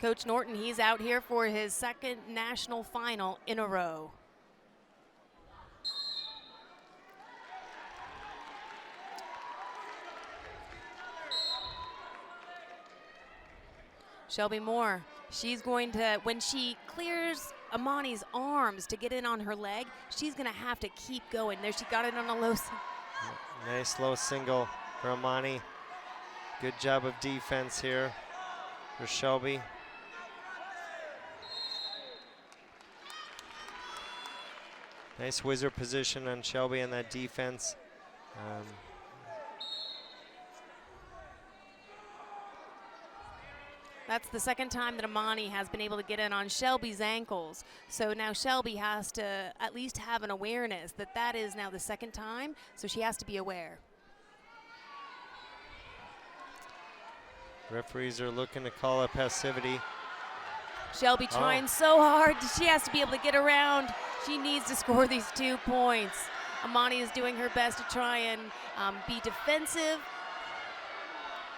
A: Coach Norton, he's out here for his second national final in a row. Shelby Moore, she's going to, when she clears Amani's arms to get in on her leg, she's going to have to keep going. There, she got it on a low.
B: Nice low single for Amani. Good job of defense here for Shelby. Nice wizard position on Shelby in that defense.
A: That's the second time that Amani has been able to get in on Shelby's ankles. So now Shelby has to at least have an awareness that that is now the second time, so she has to be aware.
B: Referees are looking to call a passivity.
A: Shelby trying so hard. She has to be able to get around. She needs to score these 2 points. Amani is doing her best to try and be defensive.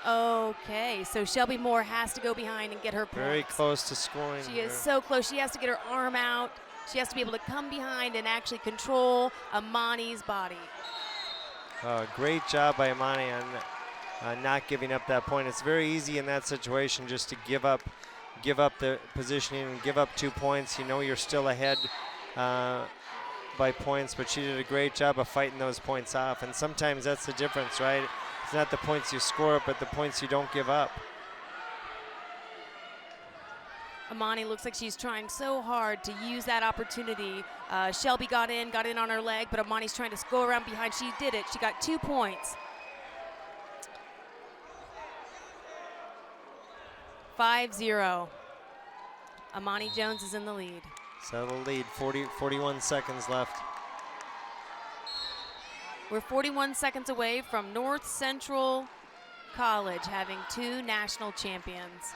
A: Okay, so Shelby Moore has to go behind and get her points.
B: Very close to scoring.
A: She is so close. She has to get her arm out. She has to be able to come behind and actually control Amani's body.
B: Great job by Amani on not giving up that point. It's very easy in that situation just to give up the positioning and give up 2 points. You know you're still ahead by points, but she did a great job of fighting those points off. And sometimes that's the difference, right? It's not the points you score, but the points you don't give up.
A: Amani looks like she's trying so hard to use that opportunity. Shelby got in on her leg, but Amani's trying to go around behind. She did it. She got 2 points. 5-0. Amani Jones is in the lead.
B: Settle lead, 41 seconds left.
A: We're 41 seconds away from North Central College having 2 national champions.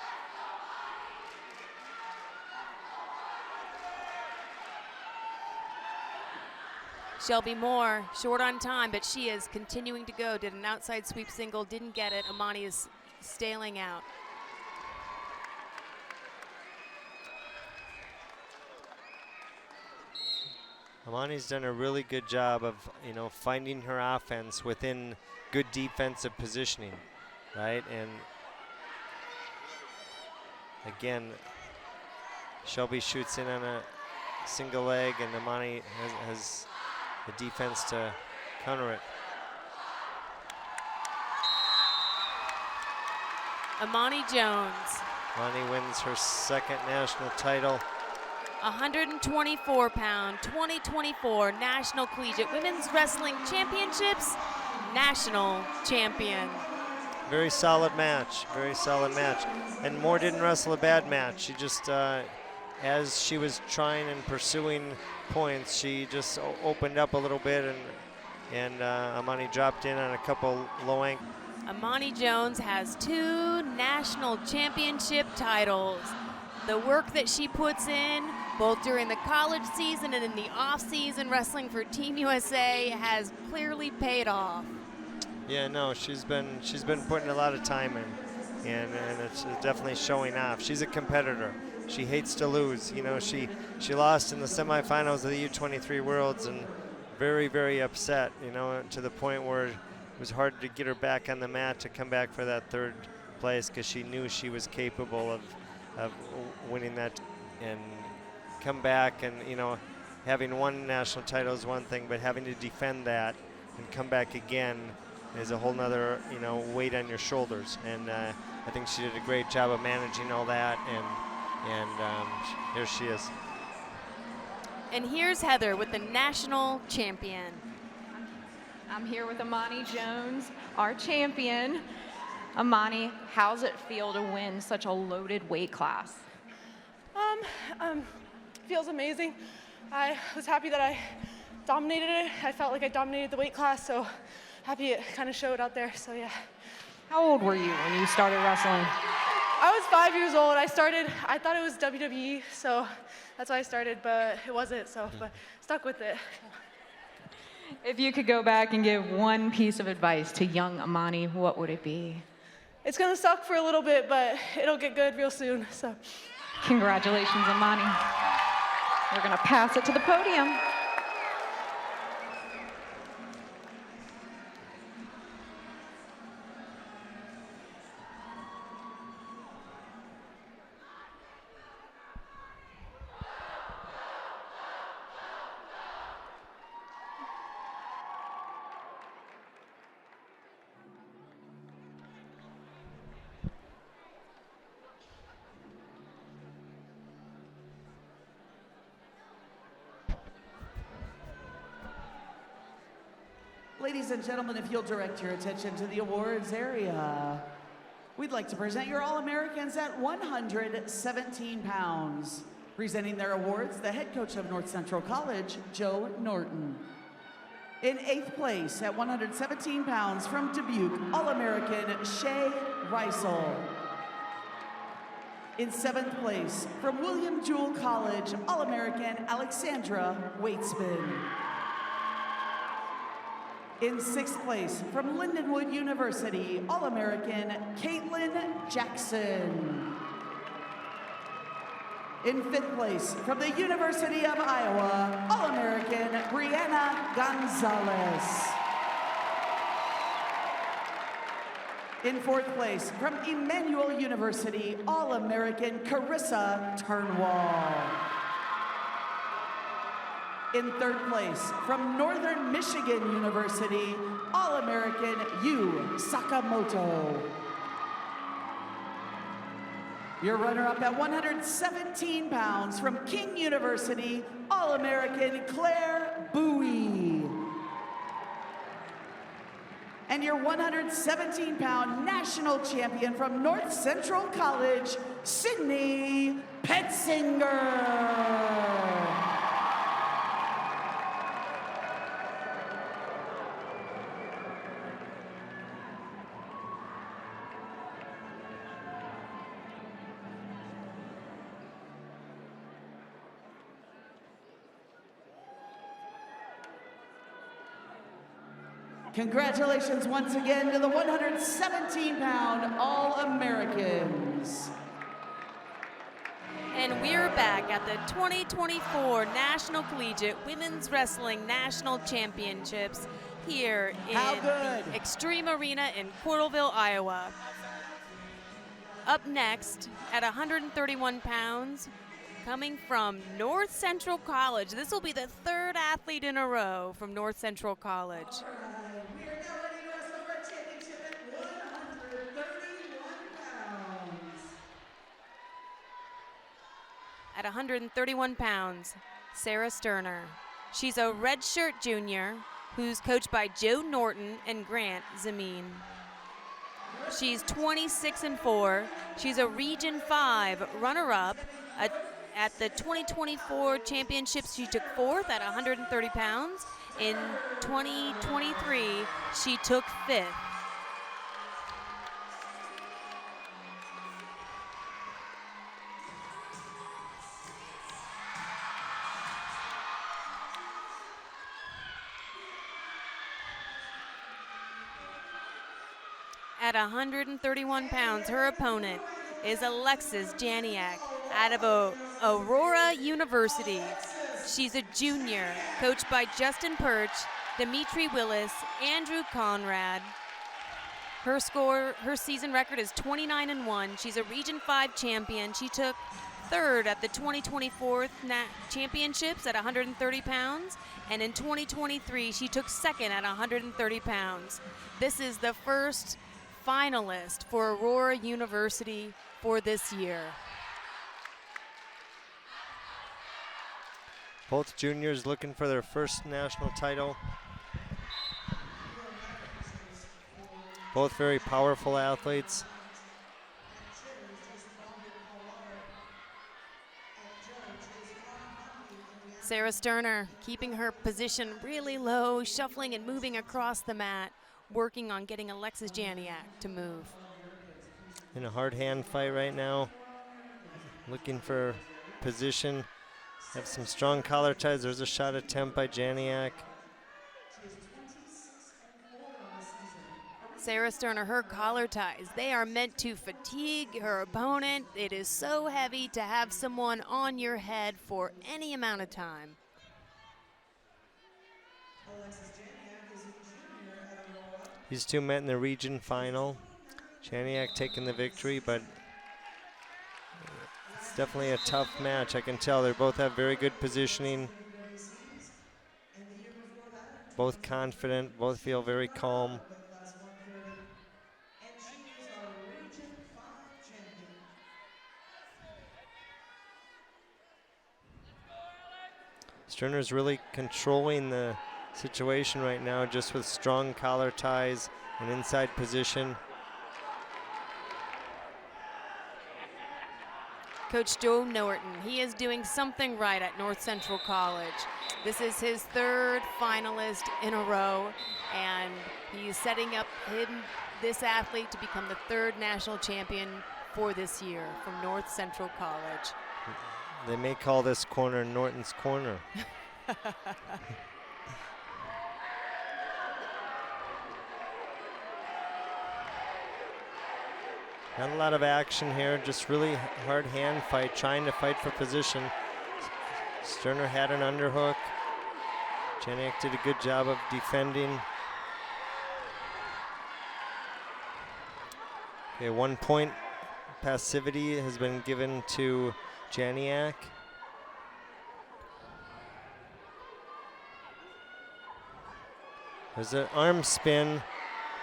A: Shelby Moore, short on time, but she is continuing to go. Did an outside sweep single, didn't get it. Amani is stailing out.
B: Amani's done a really good job of, finding her offense within good defensive positioning, right? And again, Shelby shoots in on a single leg, and Amani has the defense to counter it.
A: Amani Jones.
B: Amani wins her second national title.
A: 124-pound 2024 National Collegiate Women's Wrestling Championships national champion.
B: Very solid match, And Moore didn't wrestle a bad match. She just, as she was trying and pursuing points, she just opened up a little bit, and Amani dropped in on a couple low ankle.
A: Amani Jones has 2 national championship titles. The work that she puts in, both during the college season and in the off-season wrestling for Team USA, has clearly paid off.
B: Yeah, no, she's been putting a lot of time in, and it's definitely showing off. She's a competitor. She hates to lose. She lost in the semifinals of the U23 Worlds, and very, very upset. To the point where it was hard to get her back on the mat to come back for that 3rd place, because she knew she was capable of winning that and come back. And having won national title is one thing, but having to defend that and come back again is a whole nother weight on your shoulders. And I think she did a great job of managing all that, and here she is.
A: And here's Heather with the national champion.
D: I'm here with Amani Jones, our champion. Amani, how's it feel to win such a loaded weight class?
G: Feels amazing. I was happy that I dominated it. I felt like I dominated the weight class, so happy it kind of showed out there, so yeah.
D: How old were you when you started wrestling?
G: I was 5 years old. I thought it was WWE, so that's why I started, but it wasn't, so, but stuck with it.
D: If you could go back and give one piece of advice to young Amani, what would it be?
G: It's gonna suck for a little bit, but it'll get good real soon, so.
D: Congratulations, Amani. We're gonna pass it to the podium.
C: Ladies and gentlemen, if you'll direct your attention to the awards area, we'd like to present your All-Americans at 117 pounds. Presenting their awards, the head coach of North Central College, Joe Norton. In 8th place at 117 pounds from Dubuque, All-American Shay Reisel. In 7th place from William Jewell College, All-American Alexandra Waitsman. In 6th place from Lindenwood University, All-American Caitlin Jackson. In 5th place from the University of Iowa, All-American Brianna Gonzalez. In 4th place from Emmanuel University, All-American Carissa Turnwall. In 3rd place from Northern Michigan University, All-American Yu Sakamoto. Your runner-up at 117 pounds from King University, All-American Claire Bowie. And your 117-pound national champion from North Central College, Sydney Petzinger. Congratulations once again to the 117-pound All-Americans.
A: And we're back at the 2024 National Collegiate Women's Wrestling National Championships here in the Extreme Arena in Coralville, Iowa. Up next at 131 pounds, coming from North Central College. This will be the 3rd athlete in a row from North Central College.
C: We are now ready to wrestle for a championship at 131 pounds.
A: At 131 pounds, Sarah Sterner. She's a redshirt junior who's coached by Joe Norton and Grant Zameen. She's 26-4. She's a Region 5 runner-up. At the 2024 championships, she took 4th at 130 pounds. In 2023, she took 5th. At 131 pounds, her opponent is Alexis Janiak out of Aurora University. She's a junior, coached by Justin Perch, Dimitri Willis, Andrew Conrad. Her season record is 29-1. She's a Region 5 champion. She took 3rd at the 2024 championships at 130 pounds, and in 2023 she took 2nd at 130 pounds. This is the first finalist for Aurora University for this year.
B: Both juniors looking for their first national title. Both very powerful athletes.
A: Sarah Sterner keeping her position really low, shuffling and moving across the mat, working on getting Alexis Janiak to move.
B: In a hard hand fight right now, looking for position. Have some strong collar ties. There's a shot attempt by Janiak.
A: Sarah Sterner, her collar ties, they are meant to fatigue her opponent. It is so heavy to have someone on your head for any amount of time.
B: These two met in the region final. Janiak taking the victory, but it's definitely a tough match. I can tell they both have very good positioning. Both confident, both feel very calm. Sterner's really controlling the situation right now, just with strong collar ties and inside position.
A: Coach Joe Norton, he is doing something right at North Central College. This is his third finalist in a row, and he's setting up this athlete to become the third national champion for this year from North Central College.
B: They may call this corner Norton's corner. Not a lot of action here, just really hard hand fight, trying to fight for position. Sterner had an underhook. Janiak did a good job of defending. Okay, 1 point passivity has been given to Janiak. There's an arm spin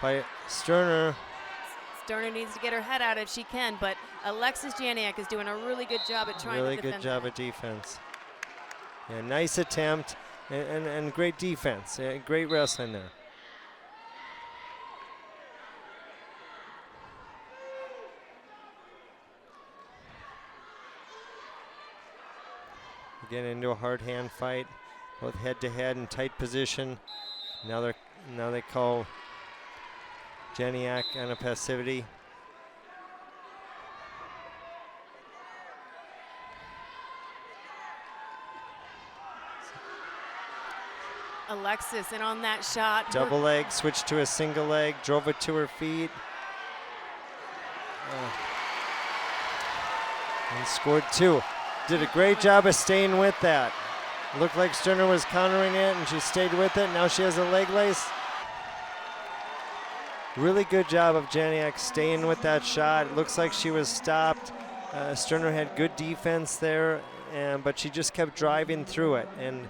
B: by Sterner.
A: Sterner needs to get her head out if she can, but Alexis Janiak is doing a really good job at trying to defend.
B: Really good job at defense. Yeah, nice attempt and great defense. Yeah, great wrestling there. Again, into a hard hand fight, both head to head in tight position. Now they call Janiak on a passivity.
A: Alexis in on that shot.
B: Double leg, switched to a single leg, drove it to her feet. And scored two. Did a great job of staying with that. Looked like Sterner was countering it and she stayed with it. Now she has a leg lace. Really good job of Janiak staying with that shot. It looks like she was stopped. Sterner had good defense there, but she just kept driving through it and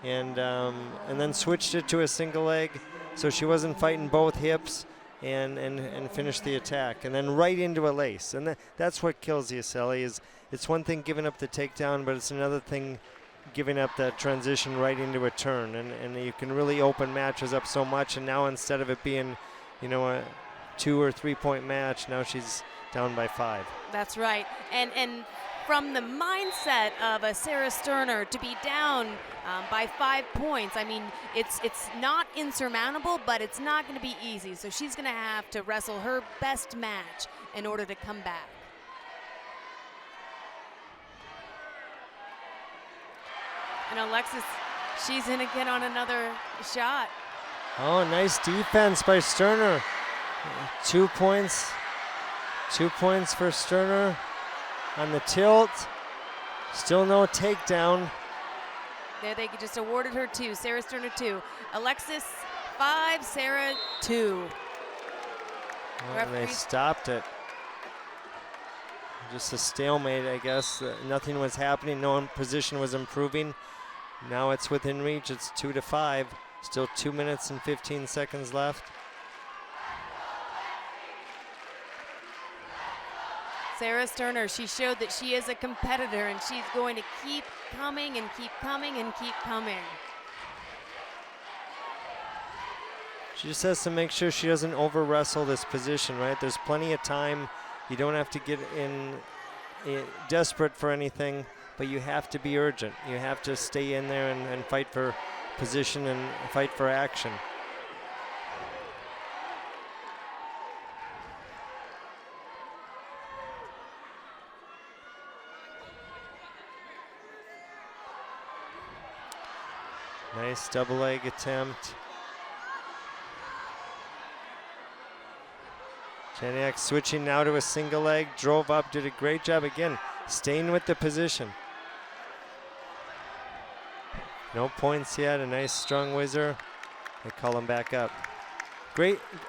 B: then switched it to a single leg, so she wasn't fighting both hips and finished the attack. And then right into a lace. And that's what kills you, Sally, is it's one thing giving up the takedown, but it's another thing giving up that transition right into a turn. And you can really open matches up so much, and now instead of it being, a 2 or 3 point match, now she's down by 5.
A: That's right. And from the mindset of a Sarah Sterner to be down by 5 points, I mean, it's not insurmountable, but it's not going to be easy. So she's going to have to wrestle her best match in order to come back. And Alexis, she's in again on another shot.
B: Oh, nice defense by Sterner. 2 points. 2 points for Sterner on the tilt. Still no takedown.
A: There they just awarded her 2. Sarah Sterner 2. Alexis 5, Sarah 2.
B: And they stopped it. Just a stalemate, I guess. Nothing was happening. No position was improving. Now it's within reach. It's 2-5. Still 2 minutes and 15 seconds left.
A: Sarah Sterner, she showed that she is a competitor, and she's going to keep coming and keep coming and keep coming.
B: She just has to make sure she doesn't over wrestle this position, right? There's plenty of time. You don't have to get in desperate for anything, but you have to be urgent. You have to stay in there and fight for position and fight for action. Nice double leg attempt. Janiak switching now to a single leg, drove up, did a great job again, staying with the position. No points yet, a nice strong whizzer. They call him back up.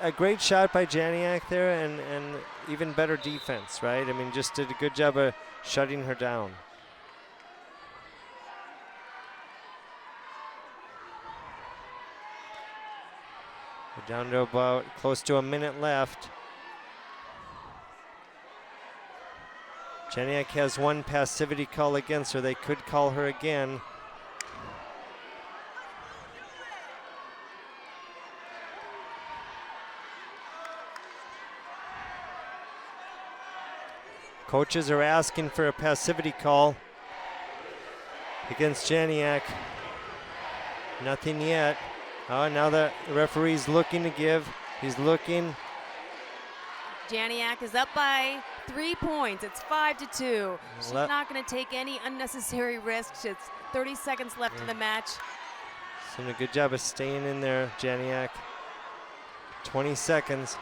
B: A great shot by Janiak there, and even better defense, right? I mean, just did a good job of shutting her down. We're down to about close to a minute left. Janiak has one passivity call against her. They could call her again. Coaches are asking for a passivity call against Janiak. Nothing yet. Oh, now the referee's looking to give. He's looking.
A: Janiak is up by 3 points. It's 5-2. She's not going to take any unnecessary risks. It's 30 seconds left in the match.
B: She's doing a good job of staying in there, Janiak. 20 seconds.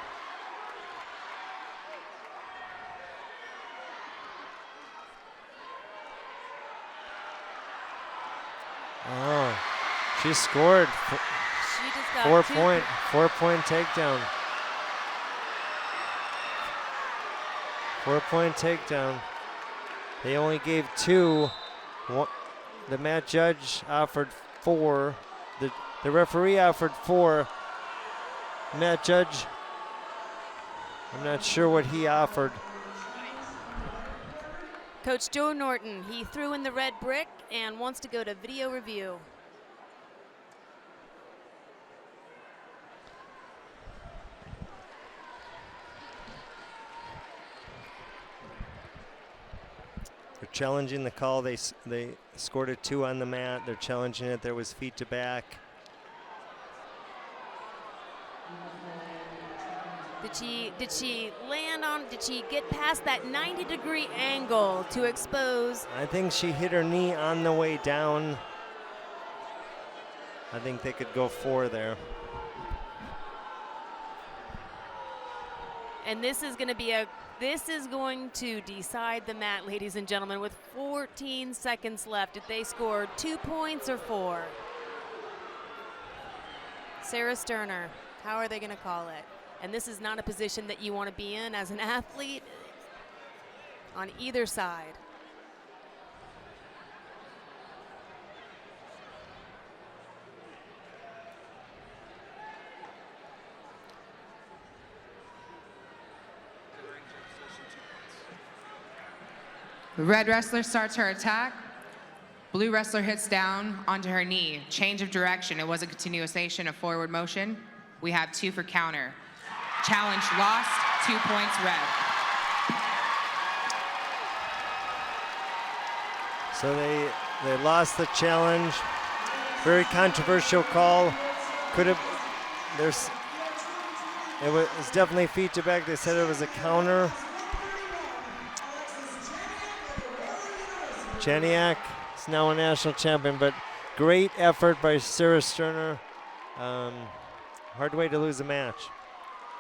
B: Oh, she scored.
A: She just got
B: 4-point takedown. 4-point takedown. They only gave 2. The mat judge offered 4. The referee offered 4. Mat judge, I'm not sure what he offered.
A: Coach Joe Norton, he threw in the red brick and wants to go to video review.
B: They're challenging the call. They scored a 2 on the mat. They're challenging it. There was feet to back.
A: Did she land on, did she get past that 90-degree angle to expose?
B: I think she hit her knee on the way down. I think they could go 4 there.
A: And this is going to decide the mat, ladies and gentlemen, with 14 seconds left. Did they score 2 points or 4? Sarah Sterner, how are they going to call it? And this is not a position that you want to be in as an athlete on either side.
H: Red wrestler starts her attack. Blue wrestler hits down onto her knee. Change of direction. It was a continuation of forward motion. We have 2 for counter. Challenge lost, 2 points red.
B: So they lost the challenge. Very controversial call. Could have, it was definitely feet to back. They said it was a counter. Janiak is now a national champion, but great effort by Sarah Sterner. Hard way to lose a match.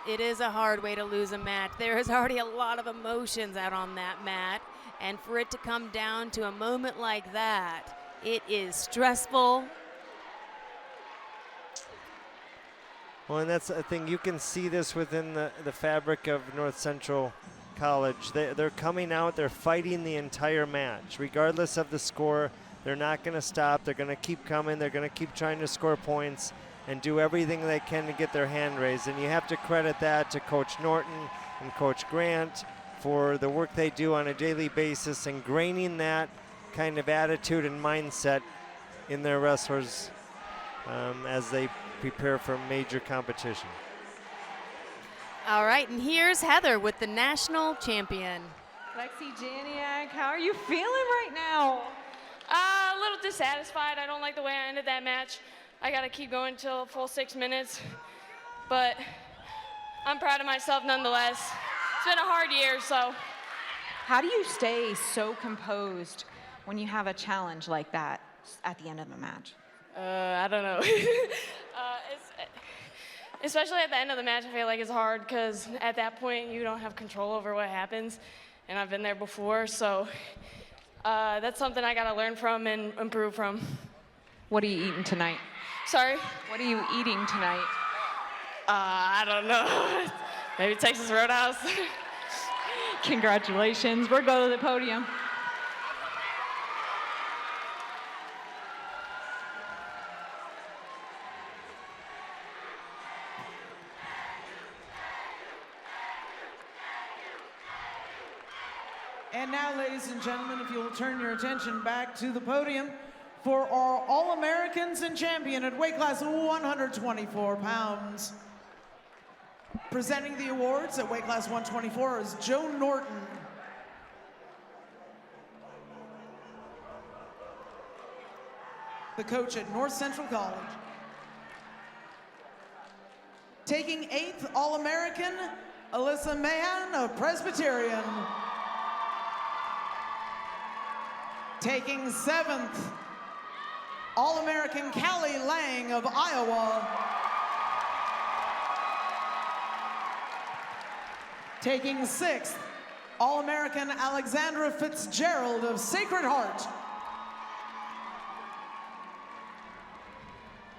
A: It is a hard way to lose a match. There is already a lot of emotions out on that mat, and for it to come down to a moment like that, it is stressful.
B: Well, and that's the thing. You can see this within the fabric of North Central College. They're coming out. They're fighting the entire match. Regardless of the score, they're not going to stop. They're going to keep coming. They're going to keep trying to score points and do everything they can to get their hand raised. And you have to credit that to Coach Norton and Coach Grant for the work they do on a daily basis, ingraining that kind of attitude and mindset in their wrestlers as they prepare for major competition.
A: All right, and here's Heather with the national champion.
D: Lexi Janiak, how are you feeling right now?
E: A little dissatisfied. I don't like the way I ended that match. I got to keep going till full 6 minutes. But I'm proud of myself nonetheless. It's been a hard year, so.
D: How do you stay so composed when you have a challenge like that at the end of the match?
E: I don't know. Especially at the end of the match, I feel like it's hard because at that point you don't have control over what happens. And I've been there before, so that's something I gotta learn from and improve from.
D: What are you eating tonight?
E: Sorry?
D: What are you eating tonight?
E: I don't know. Maybe Texas Roadhouse.
D: Congratulations. We'll go to the podium.
C: And now, ladies and gentlemen, if you'll turn your attention back to the podium for our All-Americans and champion at weight class 124 pounds. Presenting the awards at weight class 124 is Joan Norton. The coach at North Central College. Taking 8th All-American, Alyssa Mahan of Presbyterian. Taking 7th, All-American Callie Lang of Iowa. Taking 6th, All-American Alexandra Fitzgerald of Sacred Heart.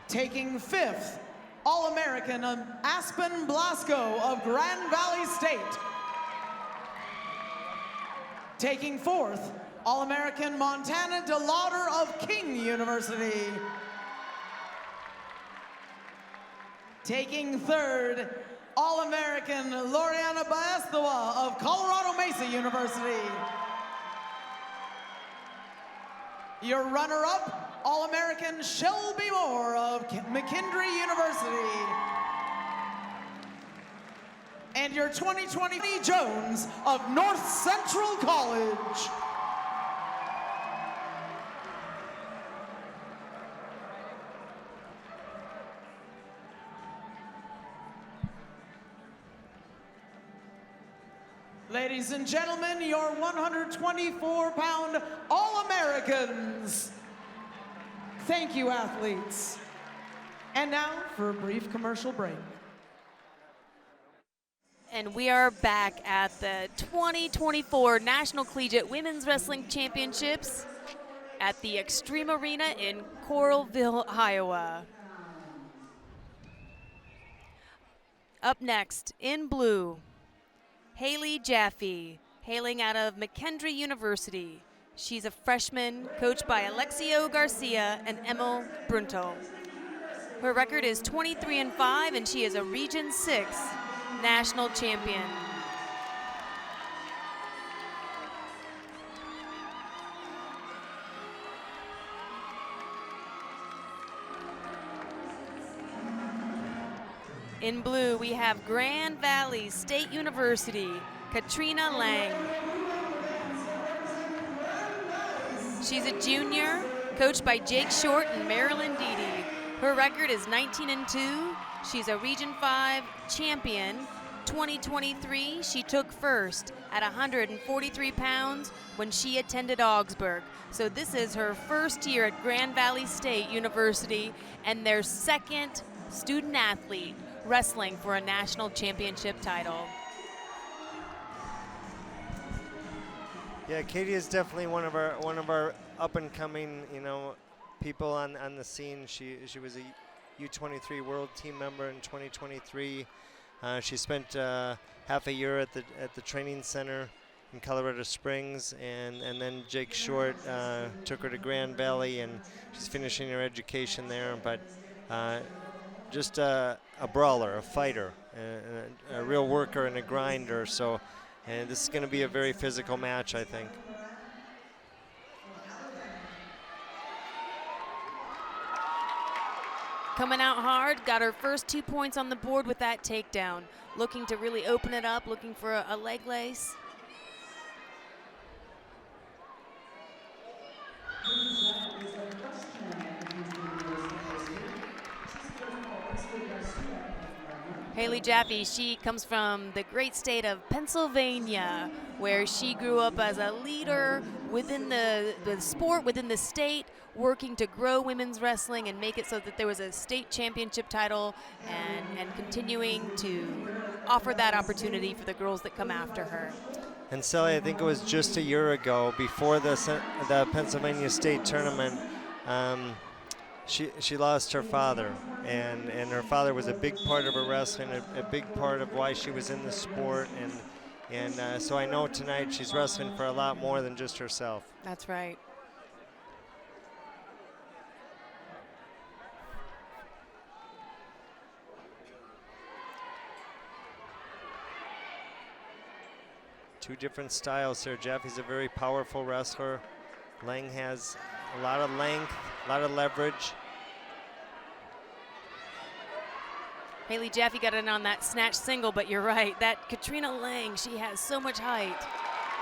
C: Taking 5th, All-American Aspen Blasco of Grand Valley State. Taking 4th, All-American Montana DeLauder of King University. Taking 3rd, All-American Loriana Baestewa of Colorado Mesa University. Your runner-up, All-American Shelby Moore of McKendree University. And your 2020 Jones of North Central College. Ladies and gentlemen, your 124-pound All-Americans. Thank you, athletes. And now for a brief commercial break.
A: And we are back at the 2024 National Collegiate Women's Wrestling Championships at the Extreme Arena in Coralville, Iowa. Up next, in blue, Haley Jaffe, hailing out of McKendree University. She's a freshman, coached by Alexio Garcia and Emil Brunto. Her record is 23-5, and she is a Region 6 national champion. In blue, we have Grand Valley State University, Katrina Lang. She's a junior, coached by Jake Short and Marilyn Deedy. Her record is 19-2. She's a Region 5 champion. 2023, she took first at 143 pounds when she attended Augsburg. So this is her first year at Grand Valley State University and their second student athlete wrestling for a national championship title.
B: Yeah, Katie is definitely one of our up and coming, people on the scene. She was a U23 World Team member in 2023. She spent half a year at the training center in Colorado Springs, and then Jake Short took her to Grand Valley, and she's finishing her education there. But just a brawler, a fighter, a real worker and a grinder. So, and this is going to be a very physical match, I think.
A: coming out hard, got her first 2 points on the board with that takedown. Looking to really open it up, looking for a leg lace. Haley Jaffe, she comes from the great state of Pennsylvania, where she grew up as a leader within the sport, within the state, working to grow women's wrestling and make it so that there was a state championship title, and continuing to offer that opportunity for the girls that come after her.
B: And Sally, I think it was just a year ago, before the Pennsylvania State Tournament, she lost her father, and her father was a big part of her wrestling, a big part of why she was in the sport, and so I know tonight she's wrestling for a lot more than just herself.
A: That's right.
B: Two different styles here. Jaffe's a very powerful wrestler. Lang has a lot of length, a lot of leverage.
A: Haley Jaffe got in on that snatch single, but you're right. That Katrina Lang, she has so much height.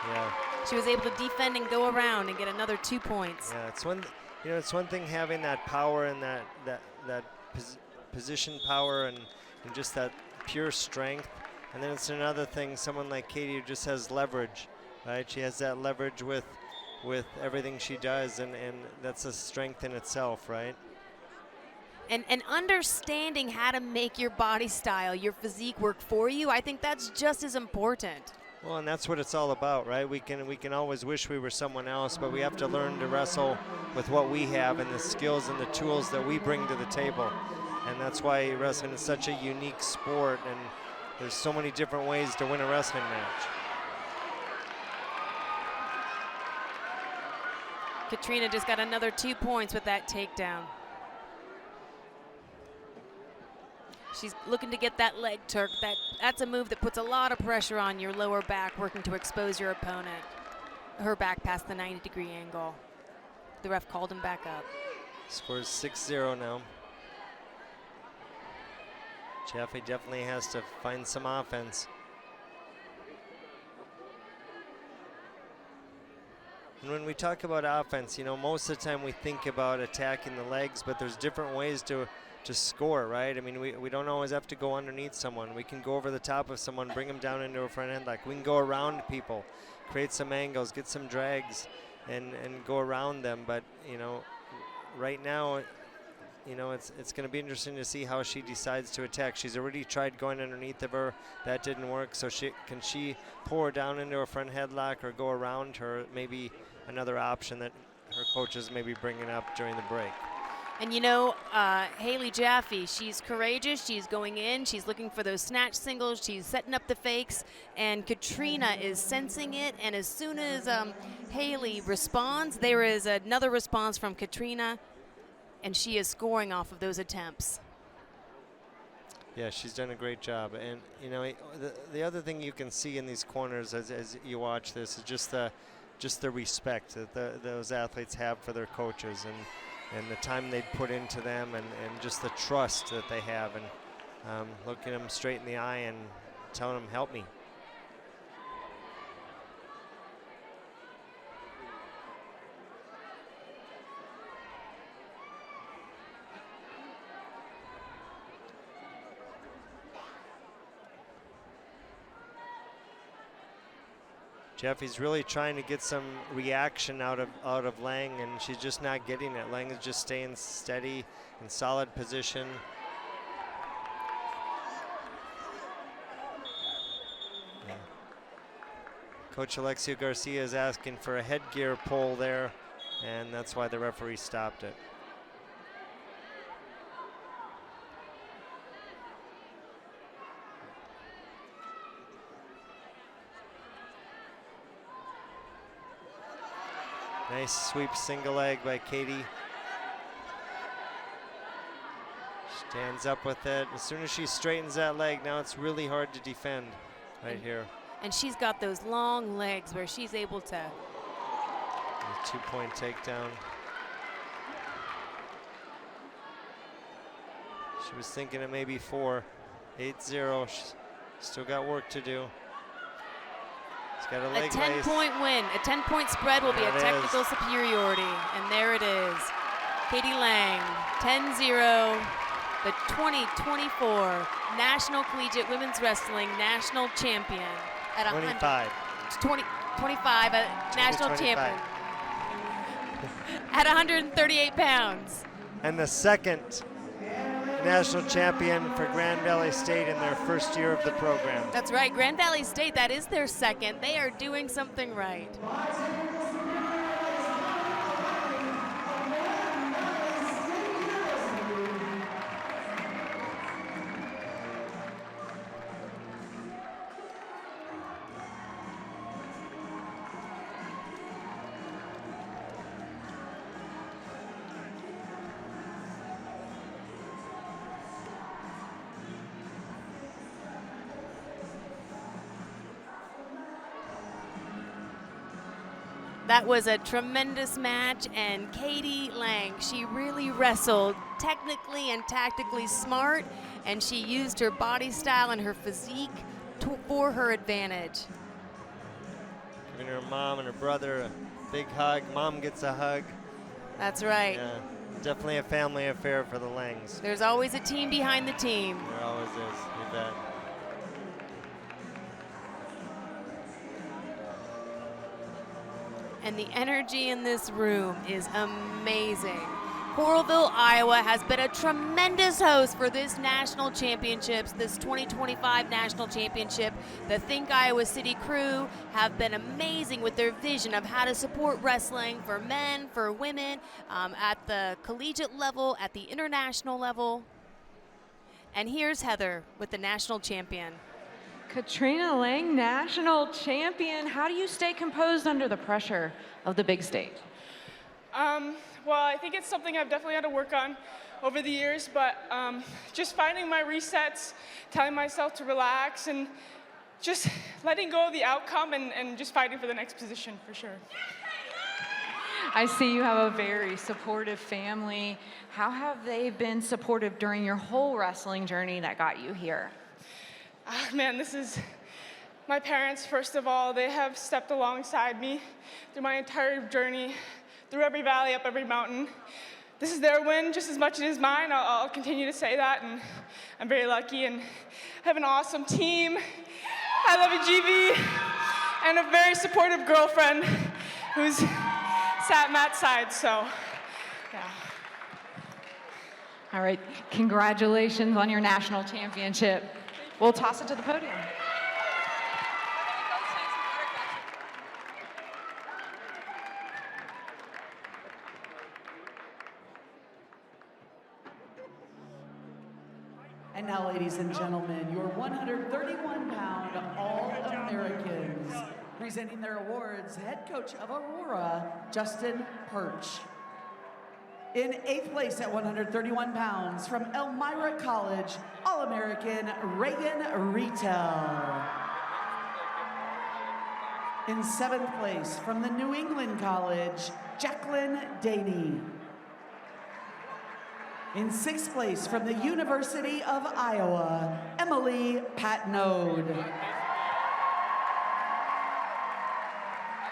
B: Yeah.
A: She was able to defend and go around and get another 2 points.
B: Yeah, it's one thing having that power and that position power and just that pure strength. And then it's another thing, someone like Katie who just has leverage, right? She has that leverage with everything she does, and that's a strength in itself, right?
A: And understanding how to make your body style, your physique work for you, I think that's just as important.
B: Well, and that's what it's all about, right? We can always wish we were someone else, but we have to learn to wrestle with what we have and the skills and the tools that we bring to the table. And that's why wrestling is such a unique sport, and there's so many different ways to win a wrestling match.
A: Katrina just got another 2 points with that takedown. She's looking to get that leg Turk. That's a move that puts a lot of pressure on your lower back, working to expose your opponent. Her back past the 90-degree angle. The ref called him back up.
B: Scores 6-0 now. Jaffe definitely has to find some offense. And when we talk about offense, you know, most of the time we think about attacking the legs, but there's different ways to score, right? I mean, we don't always have to go underneath someone. We can go over the top of someone, bring them down into a front headlock. We can go around people, create some angles, get some drags, and go around them. But, you know, right now, you know, it's going to be interesting to see how she decides to attack. She's already tried going underneath of her. That didn't work. So can she pull her down into a front headlock or go around her? Maybe another option that her coaches may be bringing up during the break.
A: And you know, Haley Jaffe, she's courageous. She's going in. She's looking for those snatch singles. She's setting up the fakes. And Katrina is sensing it. And as soon as Haley responds, there is another response from Katrina. And she is scoring off of those attempts.
B: Yeah, she's done a great job. And, you know, the other thing you can see in these corners as you watch this is just the respect that those athletes have for their coaches, and the time they put into them, and just the trust that they have, and looking them straight in the eye and telling them, help me. Jaffe's really trying to get some reaction out of Lang, and she's just not getting it. Lang is just staying steady in solid position. Yeah. Coach Alexio Garcia is asking for a headgear pull there, and that's why the referee stopped it. Nice sweep single leg by Katie. Stands up with it. As soon as she straightens that leg, now it's really hard to defend right here.
A: And she's got those long legs where she's able to.
B: A 2-point takedown. She was thinking it may be 4. 8-0. She's still got work to do. She's got a leg
A: A
B: race.
A: 10-point win. A 10-point spread will be
B: There
A: a
B: it
A: technical
B: is.
A: superiority. And there it is. Katie Lang, 10-0, the 2024 National Collegiate Women's Wrestling National Champion at
B: 25.
A: 25, a national
B: 25.
A: champion at 138 pounds.
B: And the second national champion for Grand Valley State in their first year of the program.
A: That's right, Grand Valley State, that is their second. They are doing something right. That was a tremendous match, and Katie Lang, she really wrestled technically and tactically smart, and she used her body style and her physique for her advantage.
B: Giving her mom and her brother a big hug. Mom gets a hug.
A: That's right.
B: Yeah, definitely a family affair for the Langs.
A: There's always a team behind the team.
B: There always is, you bet.
A: And the energy in this room is amazing. Coralville, Iowa has been a tremendous host for this national championships, this 2025 national championship. The Think Iowa City crew have been amazing with their vision of how to support wrestling for men, for women, at the collegiate level, at the international level. And here's Heather with the national champion.
I: Katrina Lang, national champion. How do you stay composed under the pressure of the big stage?
E: Well, I think it's something I've definitely had to work on over the years, but just finding my resets, telling myself to relax, and just letting go of the outcome and just fighting for the next position, for sure.
I: I see you have a very supportive family. How have they been supportive during your whole wrestling journey that got you here?
E: Man, this is my parents, first of all. They have stepped alongside me through my entire journey, through every valley, up every mountain. This is their win just as much as it is mine. I'll continue to say that, and I'm very lucky and have an awesome team. I love you, GB, and a very supportive girlfriend who's sat at Matt's side, so yeah.
I: All right, congratulations on your national championship. We'll toss it to the podium.
C: And now, ladies and gentlemen, your 131-pound All-Americans, presenting their awards, head coach of Aurora, Justin Perch. In 8th place at 131 pounds from Elmira College, All-American Reagan Retail. In 7th place from the New England College, Jacqueline Daney. In 6th place from the University of Iowa, Emily Patnode.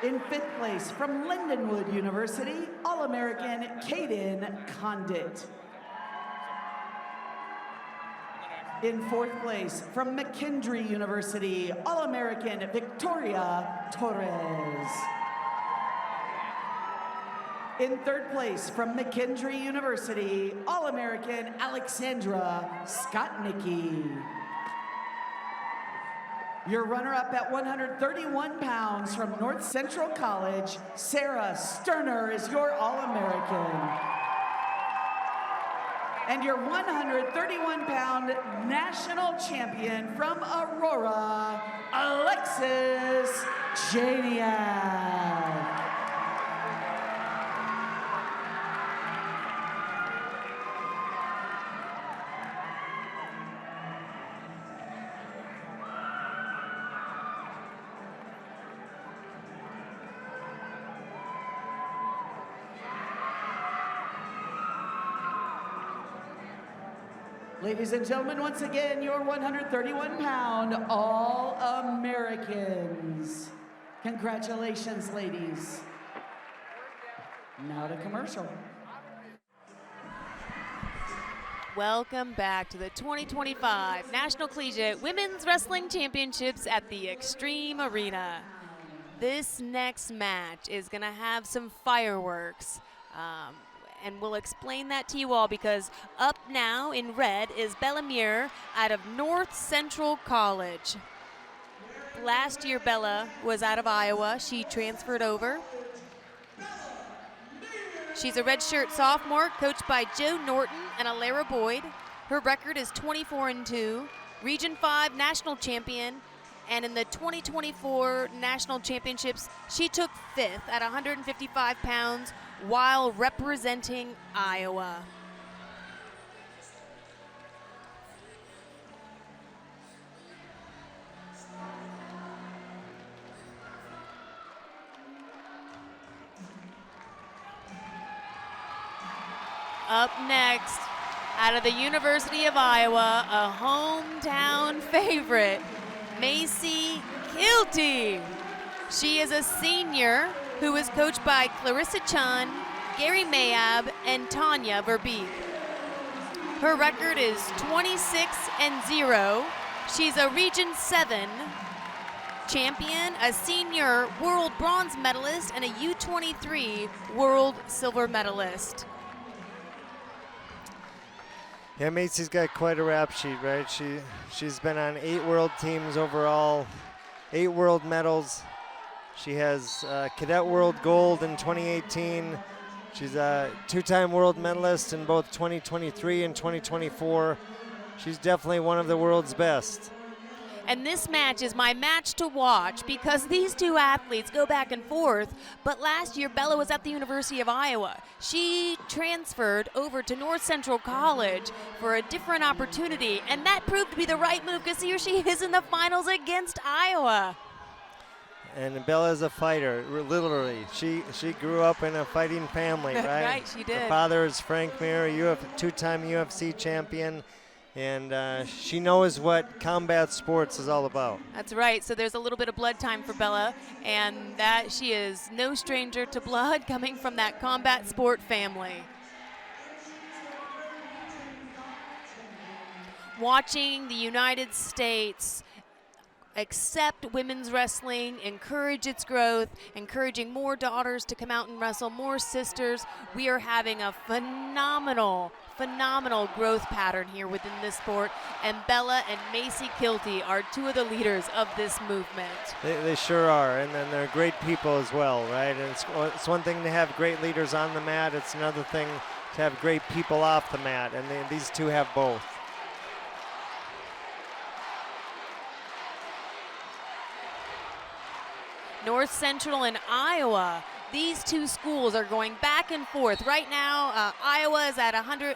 C: In 5th place from Lindenwood University, All-American Kaden Condit. In 4th place from McKendree University, All-American Victoria Torres. In 3rd place from McKendree University, All-American Alexandra Skotnicki. Your runner-up at 131 pounds from North Central College, Sarah Sterner, is your All-American. And your 131-pound national champion from Aurora, Alexis Janiak. Ladies and gentlemen, once again, your 131-pound All-Americans. Congratulations, ladies. Now to commercial.
A: Welcome back to the 2025 National Collegiate Women's Wrestling Championships at the Extreme Arena. This next match is going to have some fireworks. And we'll explain that to you all, because up now in red is Bella Muir out of North Central College. Last year, Bella was out of Iowa. She transferred over. She's a redshirt sophomore, coached by Joe Norton and Alara Boyd. Her record is 24-2, Region 5 national champion, and in the 2024 national championships, she took 5th at 155 pounds while representing Iowa. Up next, out of the University of Iowa, a hometown favorite, Macy Kilty. She is a senior who is coached by Clarissa Chun, Gary Mayab, and Tanya Verbeek. Her record is 26-0. She's a Region 7 champion, a senior world bronze medalist, and a U23 world silver medalist.
B: Yeah, Macy's got quite a rap sheet, right? She's been on 8 world teams overall, 8 world medals. She has Cadet World Gold in 2018. She's a 2-time world medalist in both 2023 and 2024. She's definitely one of the world's best.
A: And this match is my match to watch, because these two athletes go back and forth. But last year, Bella was at the University of Iowa. She transferred over to North Central College for a different opportunity, and that proved to be the right move, because here she is in the finals against Iowa.
B: And Bella is a fighter, literally. She grew up in a fighting family, right?
A: Right, she did.
B: Her father is Frank Mir, 2-time UFC champion, and she knows what combat sports is all about.
A: That's right. So there's a little bit of blood time for Bella, and that she is no stranger to blood, coming from that combat sport family. Watching the United States accept women's wrestling, encourage its growth, encouraging more daughters to come out and wrestle, more sisters. We are having a phenomenal growth pattern here within this sport, and Bella and Macy Kilty are 2 of the leaders of this movement.
B: They sure are, and then they're great people as well, right? And it's one thing to have great leaders on the mat, it's another thing to have great people off the mat, and these 2 have both.
A: North Central and Iowa, these 2 schools are going back and forth. Right now, Iowa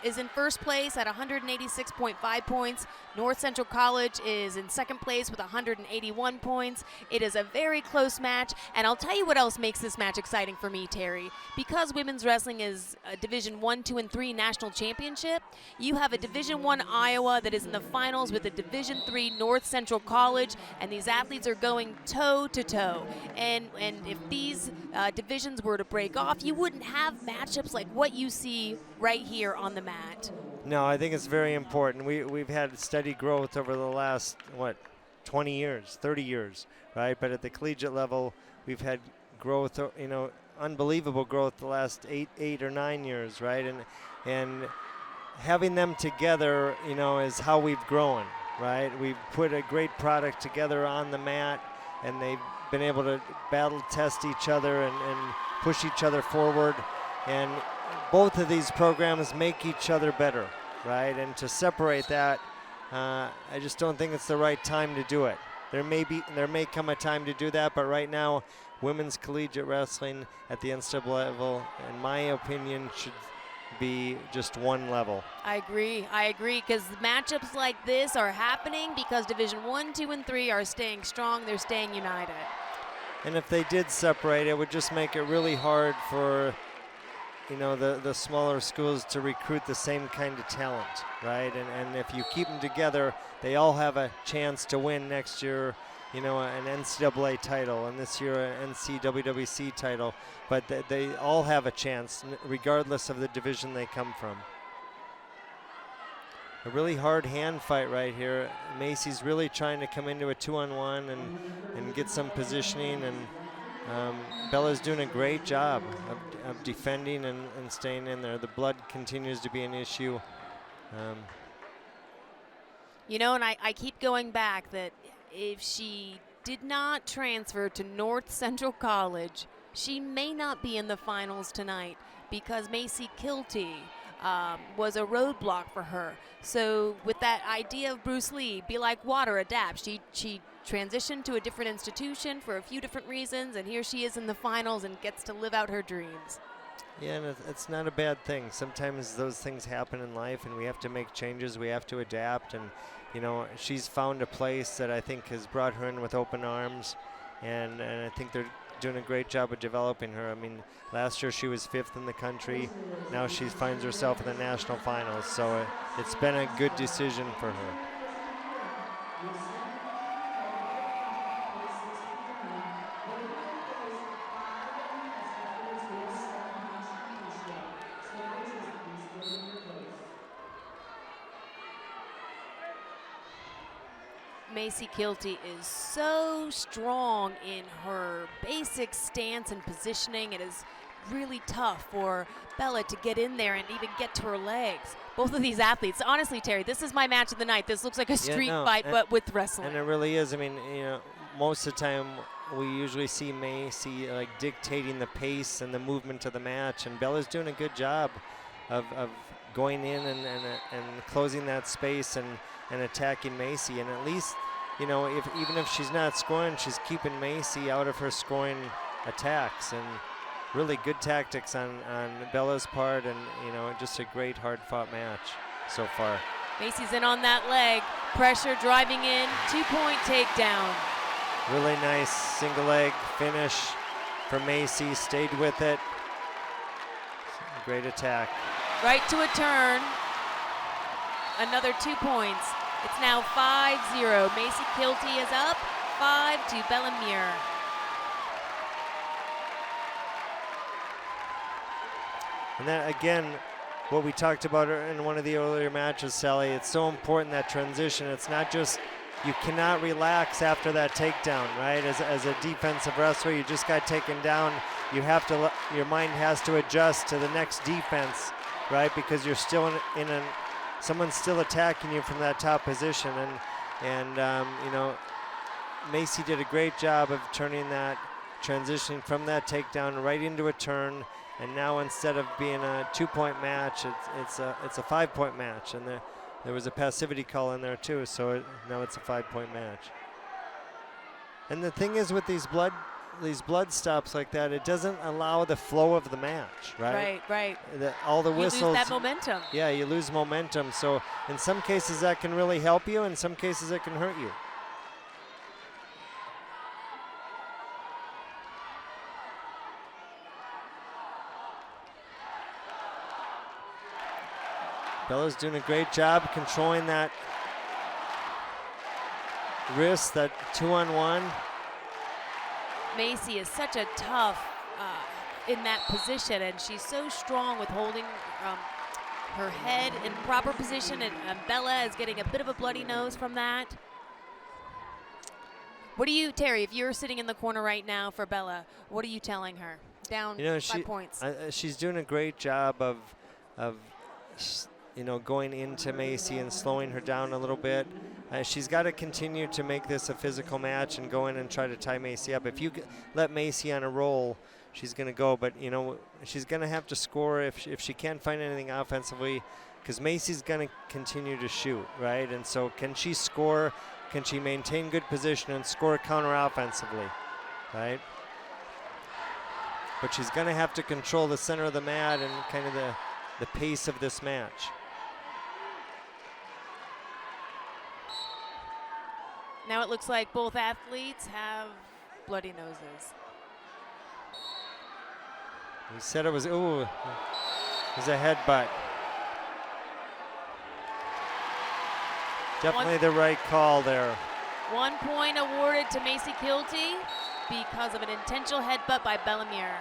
A: is in first place at 186.5 points. North Central College is in second place with 181 points. It is a very close match, and I'll tell you what else makes this match exciting for me, Terry. Because women's wrestling is a Division 1, 2, and 3 national championship, you have a Division 1 Iowa that is in the finals with a Division 3 North Central College, and these athletes are going toe-to-toe. And if these divisions were to break off, you wouldn't have matchups like what you see right here on the mat.
B: No, I think it's very important. We've had steady growth over the last, 20 years, 30 years, right? But at the collegiate level, we've had growth, unbelievable growth the last 8 or 9 years, right? And having them together, is how we've grown, right? We've put a great product together on the mat, and they've been able to battle test each other and push each other forward. And both of these programs make each other better, right? And to separate that, I just don't think it's the right time to do it. There may come a time to do that, but right now, women's collegiate wrestling at the NCAA level, in my opinion, should be just one level.
A: I agree, because matchups like this are happening because Division 1, 2, and 3 are staying strong, they're staying united.
B: And if they did separate, it would just make it really hard for the smaller schools to recruit the same kind of talent, right? And if you keep them together, they all have a chance to win next year, an NCAA title, and this year an NCWWC title. But they all have a chance, regardless of the division they come from. A really hard hand fight right here. Macy's really trying to come into a 2-on-1 and get some positioning, and Bella's doing a great job of defending and staying in there. The blood continues to be an issue.
A: And I keep going back that if she did not transfer to North Central College, she may not be in the finals tonight because Macy Kilty was a roadblock for her. So with that idea of Bruce Lee, be like water, adapt. She transitioned to a different institution for a few different reasons, and here she is in the finals and gets to live out her dreams.
B: Yeah, and it's not a bad thing. Sometimes those things happen in life, and we have to make changes. We have to adapt, and she's found a place that I think has brought her in with open arms, and I think they're doing a great job of developing her. I mean, last year she was 5th in the country. Now she finds herself in the national finals, so it's been a good decision for her.
A: Macy Kilty is so strong in her basic stance and positioning. It is really tough for Bella to get in there and even get to her legs. Both of these athletes, honestly, Terry, this is my match of the night. This looks like a street fight, but with wrestling.
B: And it really is. I mean, most of the time we usually see Macy like dictating the pace and the movement of the match, and Bella's doing a good job of going in and closing that space and attacking Macy. And at least, even if she's not scoring, she's keeping Macy out of her scoring attacks. And really good tactics on Bella's part, and just a great hard-fought match so far.
A: Macy's in on that leg, pressure driving in, 2-point takedown.
B: Really nice single leg finish for Macy, stayed with it. Great attack.
A: Right to a turn, another 2 points. It's now 5-0. Macy Kilty is up, 5 to Bella Muir.
B: And then again, what we talked about in one of the earlier matches, Sally, it's so important, that transition. It's not just, you cannot relax after that takedown, right? As a defensive wrestler, you just got taken down. You have to, your mind has to adjust to the next defense, right? Because you're still someone's still attacking you from that top position. And Macy did a great job of turning that, transitioning from that takedown right into a turn. And now instead of being a 2-point match, it's a 5-point match. And there was a passivity call in there too, so now it's a 5-point match. And the thing is with these blood stops like that, it doesn't allow the flow of the match, right?
A: Right.
B: All the whistles.
A: You lose that momentum.
B: Yeah, you lose momentum. So in some cases that can really help you, in some cases it can hurt you. Bella's doing a great job controlling that wrist, that 2-on-1.
A: Macy is such a tough in that position, and she's so strong with holding her head in proper position, and Bella is getting a bit of a bloody nose from that. What do you, Terry, if you're sitting in the corner right now for Bella, what are you telling her? Down 5 points.
B: She's doing a great job of going into Macy and slowing her down a little bit. She's got to continue to make this a physical match and go in and try to tie Macy up. If you let Macy on a roll, she's going to go. But, she's going to have to score if she can't find anything offensively, because Macy's going to continue to shoot, right? And so can she score? Can she maintain good position and score counter offensively, right? But she's going to have to control the center of the mat and kind of the pace of this match.
A: Now it looks like both athletes have bloody noses.
B: He said it was, ooh, it was a headbutt. Definitely the right call there.
A: 1 point awarded to Macy Kilty because of an intentional headbutt by Bellemere.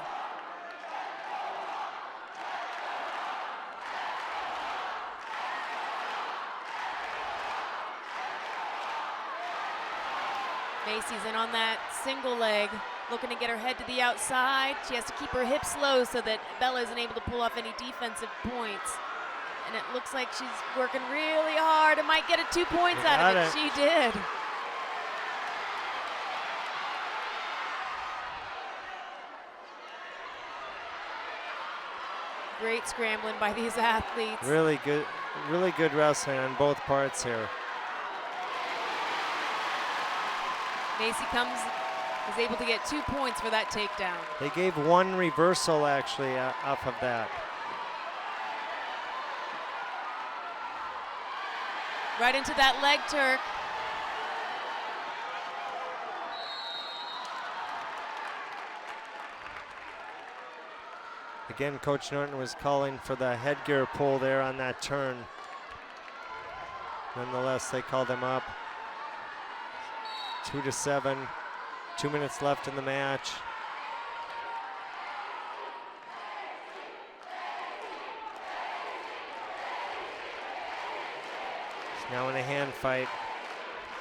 A: Macy's in on that single leg, looking to get her head to the outside. She has to keep her hips low so that Bella isn't able to pull off any defensive points. And it looks like she's working really hard and might get a 2 points out of it. She did. Great scrambling by these athletes.
B: Really good wrestling on both parts here.
A: Macy is able to get 2 points for that takedown.
B: They gave one reversal actually off of that.
A: Right into that leg Turk.
B: Again, Coach Norton was calling for the headgear pull there on that turn. Nonetheless, they called him up. 2-7, 2 minutes left in the match. It's now in a hand fight.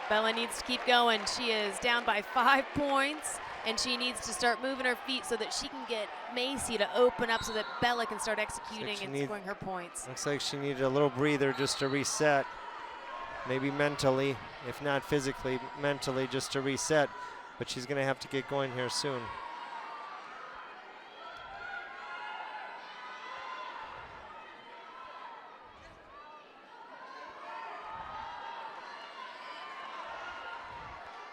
A: Bella needs to keep going. She is down by 5 points, and she needs to start moving her feet so that she can get Macy to open up so that Bella can start executing and scoring her points.
B: Looks like she needed a little breather just to reset. Maybe mentally, if not physically, mentally just to reset. But she's gonna have to get going here soon.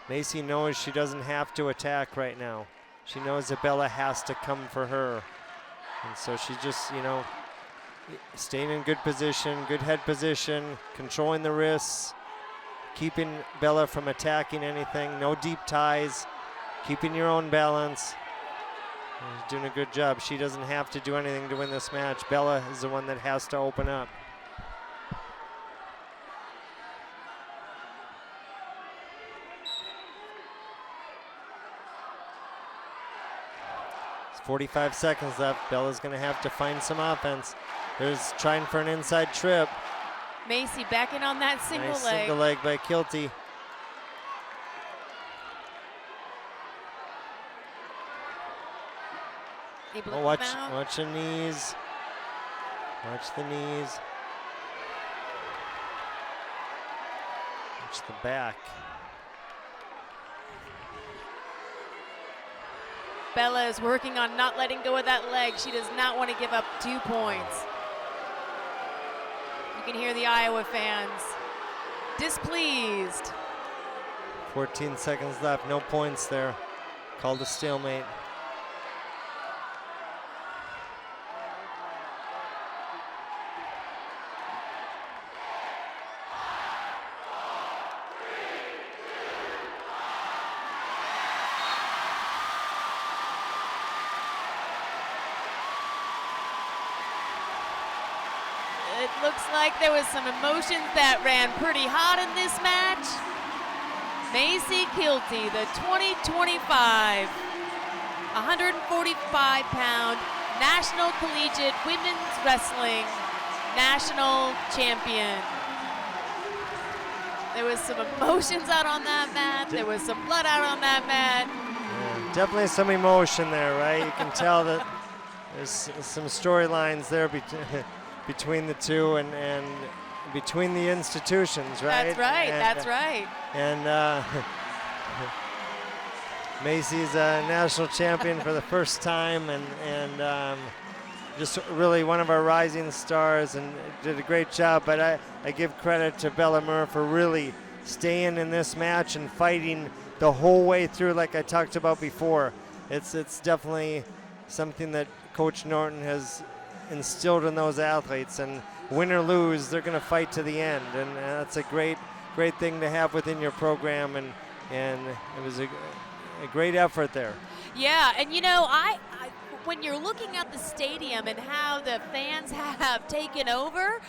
B: Macy knows she doesn't have to attack right now. She knows that Bella has to come for her. And so she's just, you know, staying in good position, good head position, controlling the wrists, keeping Bella from attacking anything, no deep ties, keeping your own balance. She's doing a good job. She doesn't have to do anything to win this match. Bella is the one that has to open up. It's 45 seconds left. Bella's gonna have to find some offense. There's trying for an inside trip.
A: Macy back in on that single
B: Nice
A: leg.
B: single leg by Kilty.
A: Able to
B: Oh,
A: come out.
B: watch the knees. Watch the knees. Watch the back.
A: Bella is working on not letting go of that leg. She does not want to give up 2 points. You can hear the Iowa fans displeased.
B: 14 seconds left, no points there. Called a stalemate.
A: It looks like there was some emotions that ran pretty hot in this match. Macy Kilty, the 2025 145-pound National Collegiate Women's Wrestling National Champion. There was some emotions out on that mat. There was some blood out on that mat.
B: Yeah, definitely some emotion there, right? You can tell that there's some storylines there between the two and between the institutions, right?
A: That's right,
B: and,
A: that's right.
B: And Macy's a national champion for the first time, and just really one of our rising stars, and did a great job. But I give credit to Bellemere for really staying in this match and fighting the whole way through, like I talked about before. It's definitely something that Coach Norton has instilled in those athletes, and win or lose, they're going to fight to the end, and that's a great thing to have within your program, and it was a great effort there.
A: Yeah, and you know, when you're looking at the stadium and how the fans have taken over,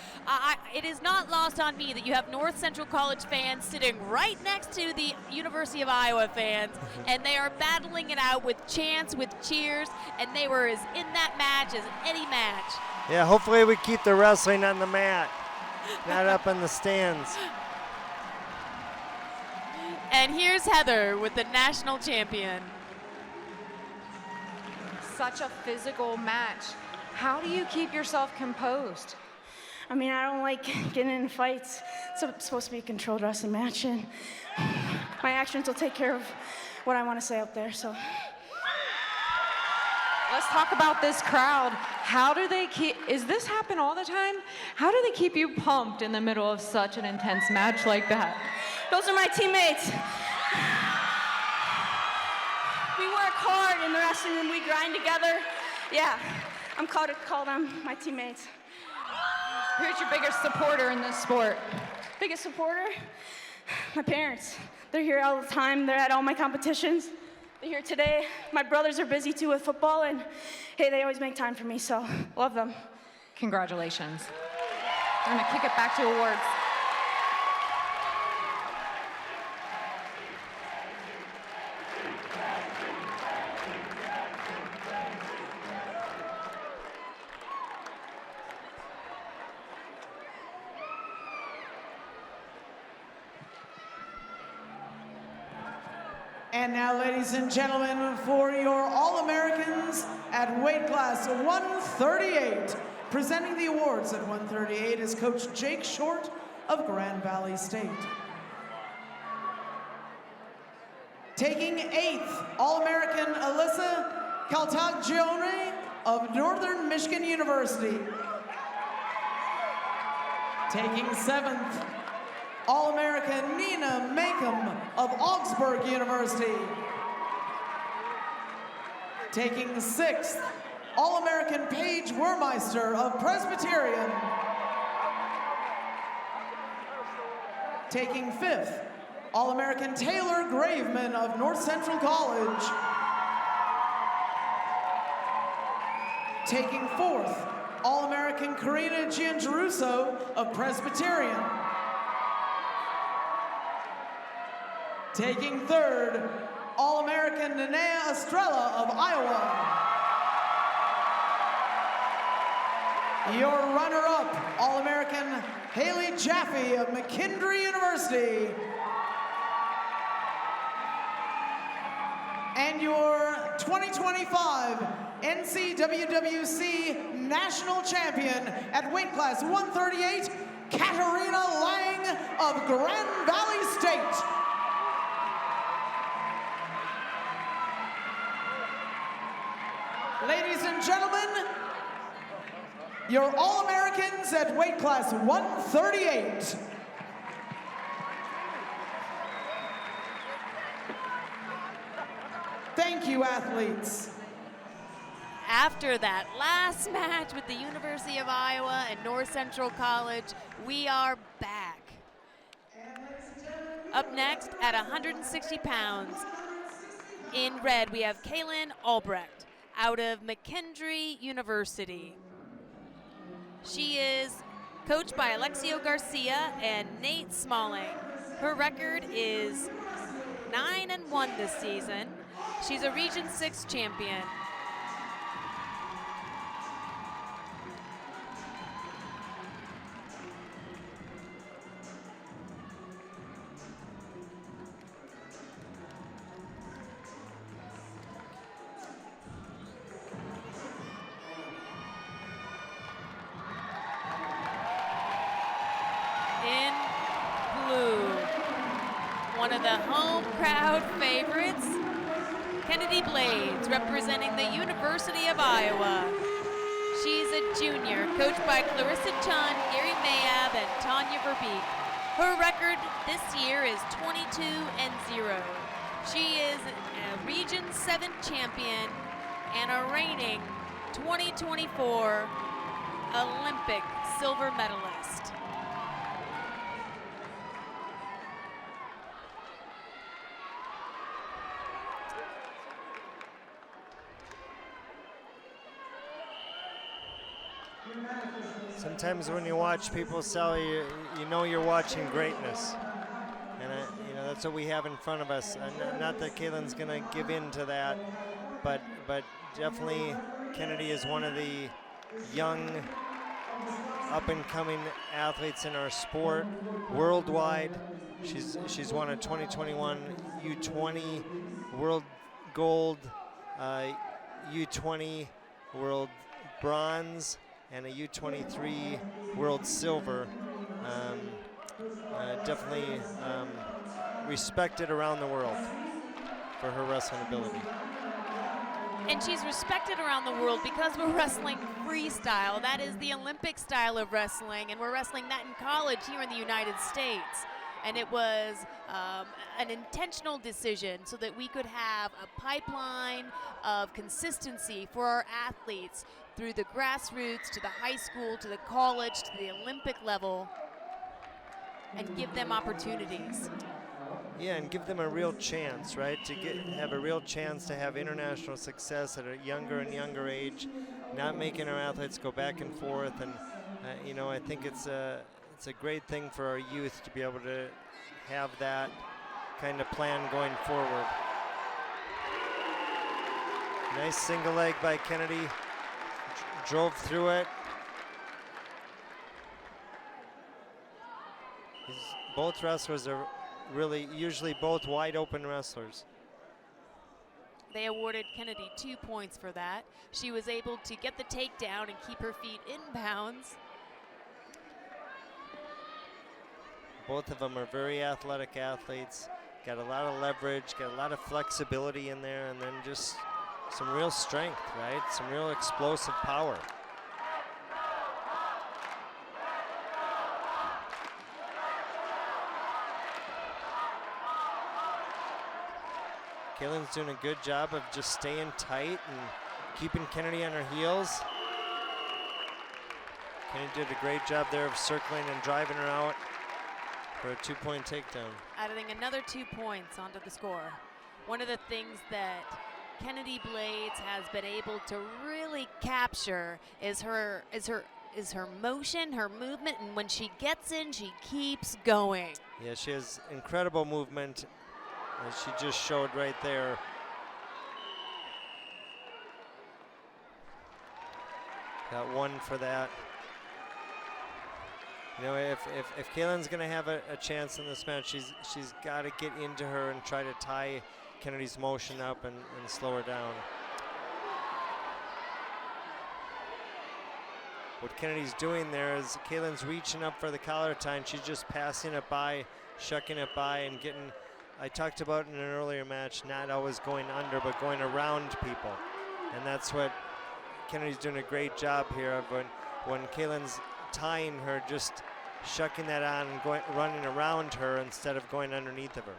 A: it is not lost on me that you have North Central College fans sitting right next to the University of Iowa fans, and they are battling it out with chants, with cheers, and they were as in that match as any match.
B: Yeah, hopefully we keep the wrestling on the mat, not up in the stands.
A: And here's Heather with the national champion.
I: Such a physical match. How do you keep yourself composed?
G: I mean, I don't like getting in fights. It's supposed to be a controlled wrestling match, and my actions will take care of what I want to say up there, so.
I: Let's talk about this crowd. How do they is this happen all the time? How do they keep you pumped in the middle of such an intense match like that?
G: Those are my teammates. We work hard in the wrestling room. We grind together. Yeah, I'm called to call them my teammates.
I: Who's your biggest supporter in this sport?
G: Biggest supporter? My parents. They're here all the time. They're at all my competitions. They're here today. My brothers are busy too with football, and hey, they always make time for me, so love them.
I: Congratulations. We're gonna kick it back to awards.
C: And now, ladies and gentlemen, for your All-Americans at weight class 138, presenting the awards at 138 is Coach Jake Short of Grand Valley State. Taking 8th, All-American Alyssa Caltagione of Northern Michigan University. Taking 7th, All-American Nina Makem of Augsburg University. Taking 6th, All-American Paige Wermeister of Presbyterian. Taking 5th, All-American Taylor Graveman of North Central College. Taking 4th, All-American Karina Giangeruso of Presbyterian. Taking 3rd, All-American Nenea Estrella of Iowa. Your runner-up, All-American Haley Jaffe of McKendree University. And your 2025 NCWWC National Champion at weight class 138, Katarina Lang of Grand Valley State. Ladies and gentlemen, your All-Americans at weight class 138. Thank you, athletes.
A: After that last match with the University of Iowa and North Central College, we are back. Up next at 160 pounds, in red, we have Kaylin Albrecht out of McKendree University. She is coached by Alexio Garcia and Nate Smalling. Her record is 9-1 this season. She's a Region 6 champion. In blue, one of the home crowd favorites, Kennedy Blades, representing the University of Iowa. She's a junior, coached by Clarissa Chun, Gary Mayab, and Tanya Verbeek. Her record this year is 22-0. She is a Region 7 champion and a reigning 2024 Olympic silver medalist.
B: sometimes when you watch people sell, you know you're watching greatness. And that's what we have in front of us. Not that Kaylin's going to give in to that, but definitely Kennedy is one of the young, up-and-coming athletes in our sport worldwide. She's won a 2021 U20 World Gold, U20 World Bronze, and a U23 World Silver. Definitely respected around the world for her wrestling ability.
A: And she's respected around the world because we're wrestling freestyle. That is the Olympic style of wrestling, and we're wrestling that in college here in the United States. And it was an intentional decision so that we could have a pipeline of consistency for our athletes through the grassroots to the high school to the college to the Olympic level, and give them opportunities.
B: Yeah, and give them a real chance, right? To have a real chance to have international success at a younger and younger age, not making our athletes go back and forth. And I think it's a great thing for our youth to be able to have that kind of plan going forward. Nice single leg by Kennedy. Drove through it. Both wrestlers are really usually both wide open wrestlers.
A: They awarded Kennedy 2 points for that. She was able to get the takedown and keep her feet in bounds.
B: Both of them are very athletic athletes. Got a lot of leverage, got a lot of flexibility in there, and then just some real strength, right? Some real explosive power. Kaylin's doing a good job of just staying tight and keeping Kennedy on her heels. Kennedy did a great job there of circling and driving her out for a 2-point takedown.
A: Adding another 2 points onto the score. One of the things that Kennedy Blades has been able to really capture is her motion, her movement, and when she gets in, she keeps going.
B: Yeah, she has incredible movement, as she just showed right there. Got 1 for that. If Kaylin's going to have a chance in this match, she's got to get into her and try to tie Kennedy's motion up and slow her down. What Kennedy's doing there is Kaylin's reaching up for the collar tie, and she's just passing it by, shucking it by, and getting, I talked about in an earlier match, not always going under, but going around people. And that's what Kennedy's doing a great job here of when Kaylin's tying her, just shucking that on and running around her instead of going underneath of her.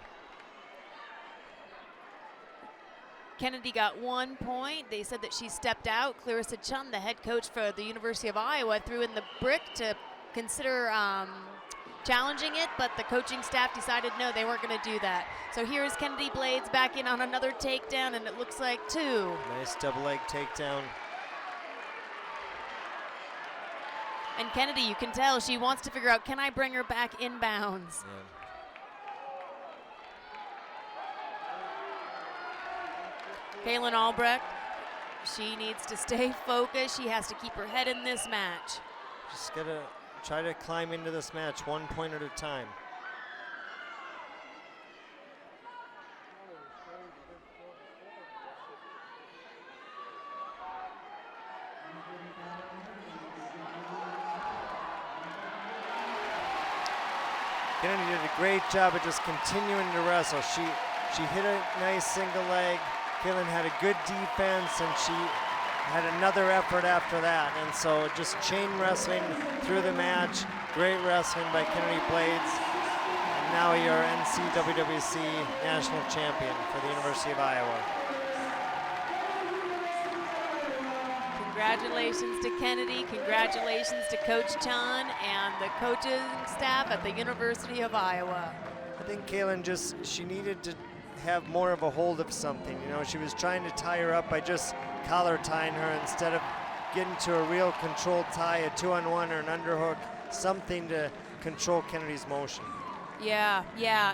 A: Kennedy got 1 point. They said that she stepped out. Clarissa Chun, the head coach for the University of Iowa, threw in the brick to consider challenging it, but the coaching staff decided no, they weren't going to do that. So here's Kennedy Blades back in on another takedown, and it looks like 2.
B: Nice double leg takedown.
A: And Kennedy, you can tell she wants to figure out, can I bring her back inbounds?
B: Yeah.
A: Kaylin Albrecht, she needs to stay focused. She has to keep her head in this match.
B: Just gotta try to climb into this match 1 point at a time. Kennedy did a great job of just continuing to wrestle. She hit a nice single leg. Kaylin had a good defense, and she had another effort after that. And so just chain wrestling through the match. Great wrestling by Kennedy Blades. And now you're NCWWC National Champion for the University of Iowa.
A: Congratulations to Kennedy, congratulations to Coach Chun and the coaching staff at the University of Iowa.
B: I think Kaylin she needed to have more of a hold of something. She was trying to tie her up by just collar tying her instead of get into a real controlled tie, a 2-on-1 or an underhook, something to control Kennedy's motion.
A: Yeah,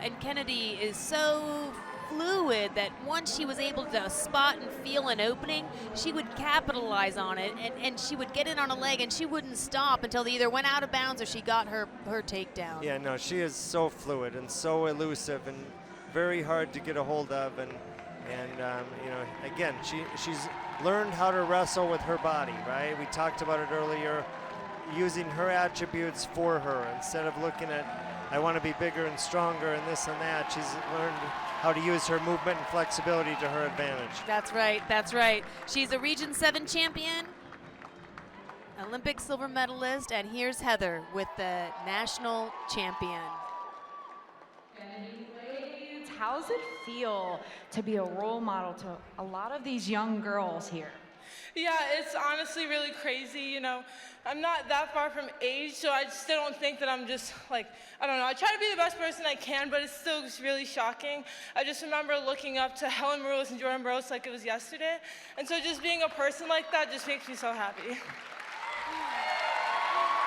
A: and Kennedy is so fluid that once she was able to spot and feel an opening, she would capitalize on it, and she would get in on a leg, and she wouldn't stop until they either went out of bounds or she got her takedown.
B: Yeah, no, she is so fluid and so elusive and very hard to get a hold of, and you know, again, she's learned how to wrestle with her body, right? We talked about it earlier, using her attributes for her instead of looking at, I want to be bigger and stronger and this and that. She's learned how to use her movement and flexibility to her advantage.
A: That's right. She's a Region 7 champion, Olympic silver medalist, and here's Heather with the national champion.
I: How does it feel to be a role model to a lot of these young girls here?
E: Yeah, it's honestly really crazy, you know. I'm not that far from age, so I still don't think that I'm just like, I don't know. I try to be the best person I can, but it's still just really shocking. I just remember looking up to Helen Maroulis and Jordan Burroughs like it was yesterday. And so just being a person like that just makes me so happy.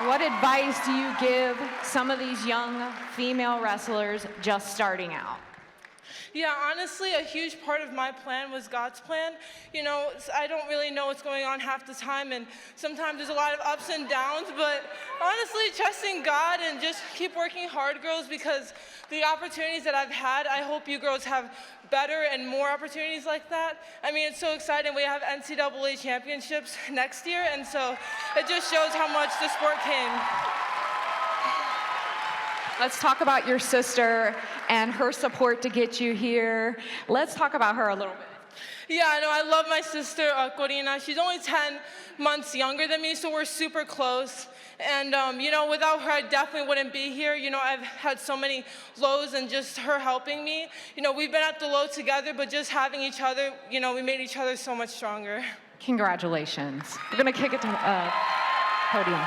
I: What advice do you give some of these young female wrestlers just starting out?
E: Yeah, honestly, a huge part of my plan was God's plan. You know, I don't really know what's going on half the time, and sometimes there's a lot of ups and downs, but honestly, trusting God and just keep working hard, girls, because the opportunities that I've had, I hope you girls have better and more opportunities like that. I mean, it's so exciting. We have NCAA championships next year, and so it just shows how much the sport came.
I: Let's talk about your sister and her support to get you here. Let's talk about her a little bit.
E: Yeah, I know. I love my sister, Corina. She's only 10 months younger than me, so we're super close. And, you know, without her, I definitely wouldn't be here. You know, I've had so many lows, and just her helping me. You know, we've been at the low together, but just having each other, you know, we made each other so much stronger.
I: Congratulations. We're going to kick it to podium.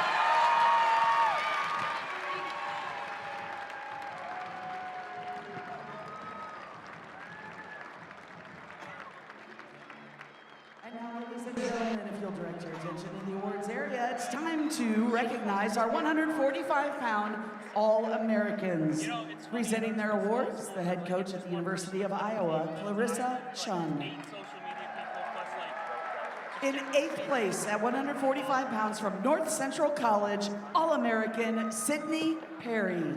C: It's time to recognize our 145-pound All-Americans. Presenting their awards, the head coach at the University of Iowa, Clarissa Chung. In 8th place at 145 pounds from North Central College, All-American Sydney Perry.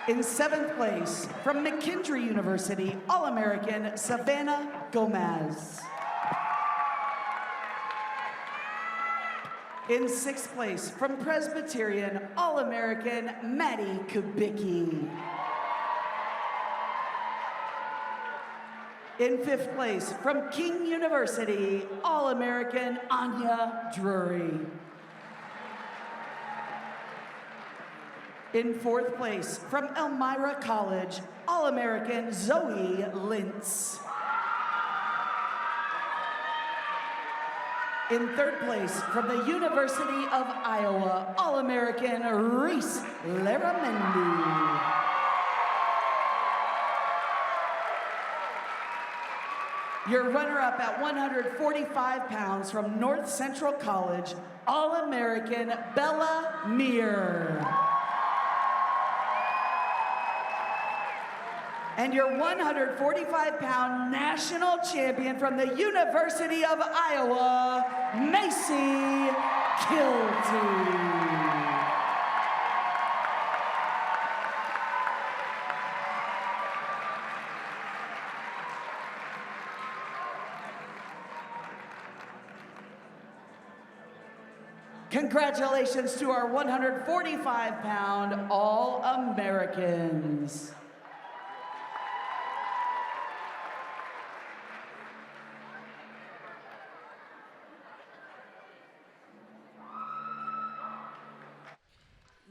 C: In 7th place from McKendree University, All-American Savannah Gomez. In 6th place, from Presbyterian, All-American Maddie Kubicki. In 5th place, from King University, All-American Anya Drury. In 4th place, from Elmira College, All-American Zoe Lintz. In 3rd place, from the University of Iowa, All-American Reese Laramendi. Your runner-up at 145 pounds from North Central College, All-American Bella Meir. And your 145-pound national champion from the University of Iowa, Macy Kilty. Congratulations to our 145-pound All-Americans.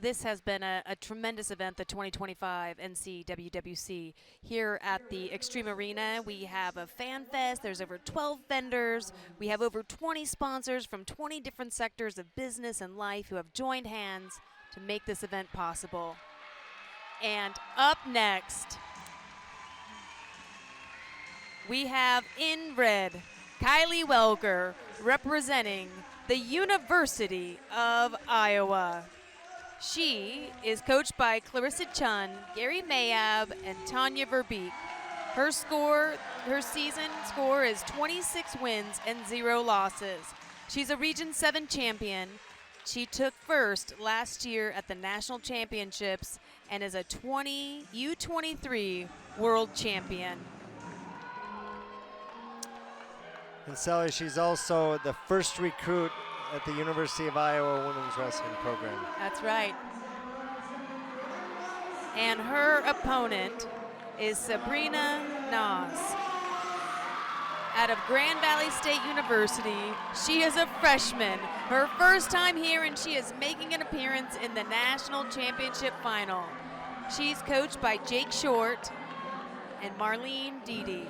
A: This has been a tremendous event, the 2025 NCWWC. Here at the Extreme Arena, we have a fan fest. There's over 12 vendors. We have over 20 sponsors from 20 different sectors of business and life who have joined hands to make this event possible. And up next, we have in red Kylie Welker, representing the University of Iowa. She is coached by Clarissa Chun, Gary Mayab, and Tanya Verbeek. Her season score is 26 wins and 0 losses. She's a Region 7 champion. She took first last year at the National Championships and is a U23 World Champion.
B: And Sally, she's also the first recruit at the University of Iowa Women's Wrestling Program.
A: That's right. And her opponent is Sabrina Nas. Out of Grand Valley State University, she is a freshman. Her first time here, and she is making an appearance in the National Championship Final. She's coached by Jake Short and Marlene Deedy.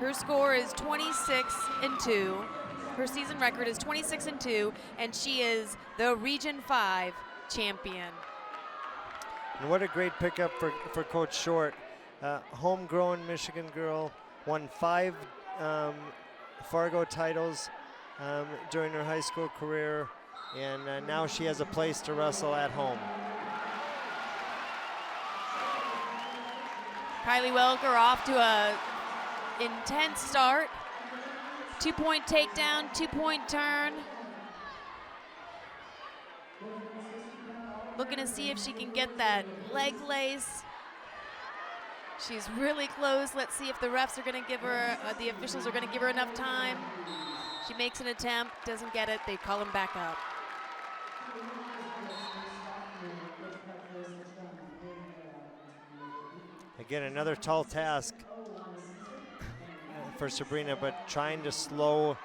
A: Her score is 26-2. Her season record is 26-2, and she is the Region 5 champion.
B: And what a great pickup for Coach Short. Homegrown Michigan girl, won 5 Fargo titles during her high school career, and now she has a place to wrestle at home.
A: Kylie Welker off to a intense start. 2-point takedown, 2-point turn. Looking to see if she can get that leg lace. She's really close. Let's see if the refs are going to give her, the officials are going to give her enough time. She makes an attempt, doesn't get it. They call him back up.
B: Again, another tall task for Sabrina, but trying to slow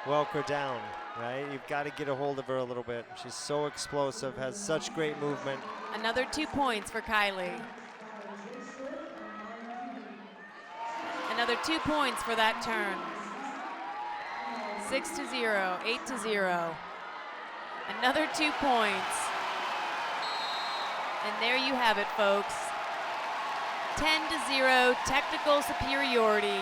B: Welker down, right? You've got to get a hold of her a little bit. She's so explosive, has such great movement.
A: Another 2 points for Kylie. Another 2 points for that turn. 6-0, 8-0. Another 2 points. And there you have it, folks. 10-0 technical superiority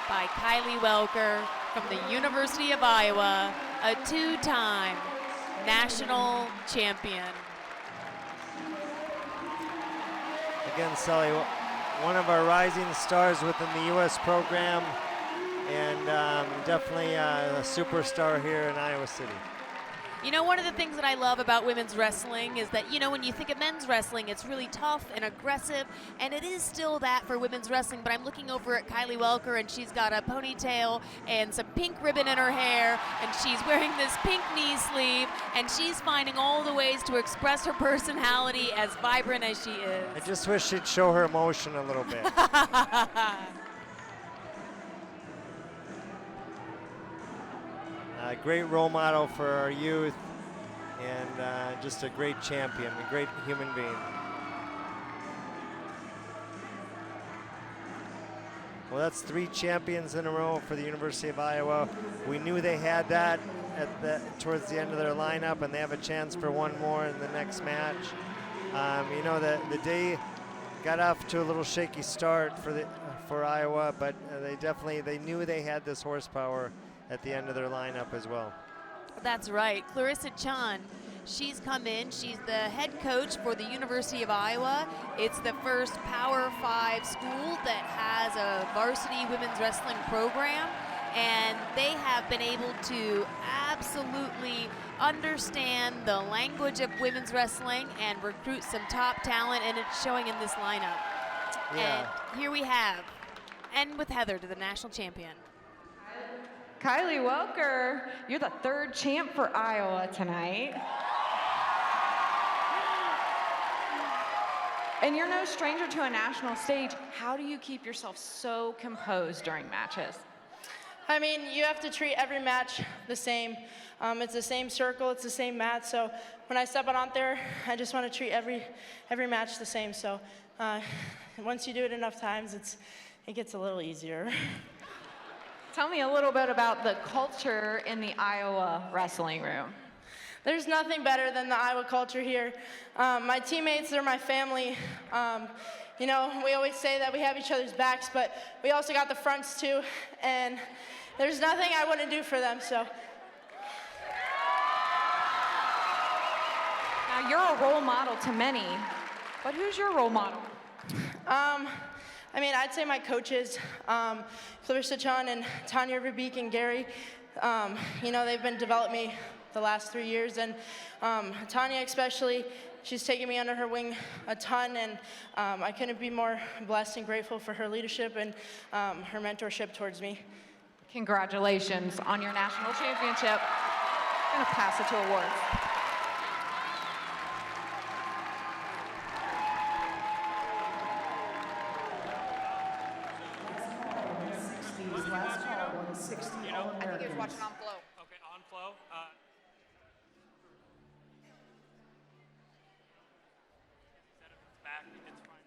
A: by Kylie Welker from the University of Iowa, a 2-time national champion.
B: Again, Sully, one of our rising stars within the U.S. program, and definitely a superstar here in Iowa City.
A: You know, one of the things that I love about women's wrestling is that, you know, when you think of men's wrestling, it's really tough and aggressive, and it is still that for women's wrestling, but I'm looking over at Kylie Welker, and she's got a ponytail and some pink ribbon in her hair, and she's wearing this pink knee sleeve, and she's finding all the ways to express her personality as vibrant as she is.
B: I just wish she'd show her emotion a little bit. A great role model for our youth, and just a great champion, a great human being. Well, that's 3 champions in a row for the University of Iowa. We knew they had that towards the end of their lineup, and they have a chance for one more in the next match. You know, the day got off to a little shaky start for Iowa, but they knew they had this horsepower at the end of their lineup as well.
A: That's right. Clarissa Chun, she's come in. She's the head coach for the University of Iowa. It's the first Power 5 school that has a varsity women's wrestling program, and they have been able to absolutely understand the language of women's wrestling and recruit some top talent, and it's showing in this lineup.
B: Yeah.
A: And here we have, and with Heather to the national champion.
I: Kylie Welker, you're the 3rd champ for Iowa tonight. And you're no stranger to a national stage. How do you keep yourself so composed during matches?
J: I mean, you have to treat every match the same. It's the same circle, it's the same mat, so when I step out there, I just want to treat every match the same. So once you do it enough times, it gets a little easier.
I: Tell me a little bit about the culture in the Iowa wrestling room.
J: There's nothing better than the Iowa culture here. My teammates, they're my family. You know, we always say that we have each other's backs, but we also got the fronts too, and there's nothing I wouldn't do for them, so.
I: Now, you're a role model to many, but who's your role model?
J: I mean, I'd say my coaches, Clarissa Chun and Tanya Verbeek and Gary, you know, they've been developing me the last 3 years, and Tanya especially, she's taken me under her wing a ton, and I couldn't be more blessed and grateful for her leadership and her mentorship towards me.
I: Congratulations on your national championship. I'm gonna pass it to awards.
C: Last call, 160
D: I think he was
C: All-Americans.
D: watching on Flow.
K: Okay, on Flow. He said if it's back, it's fine.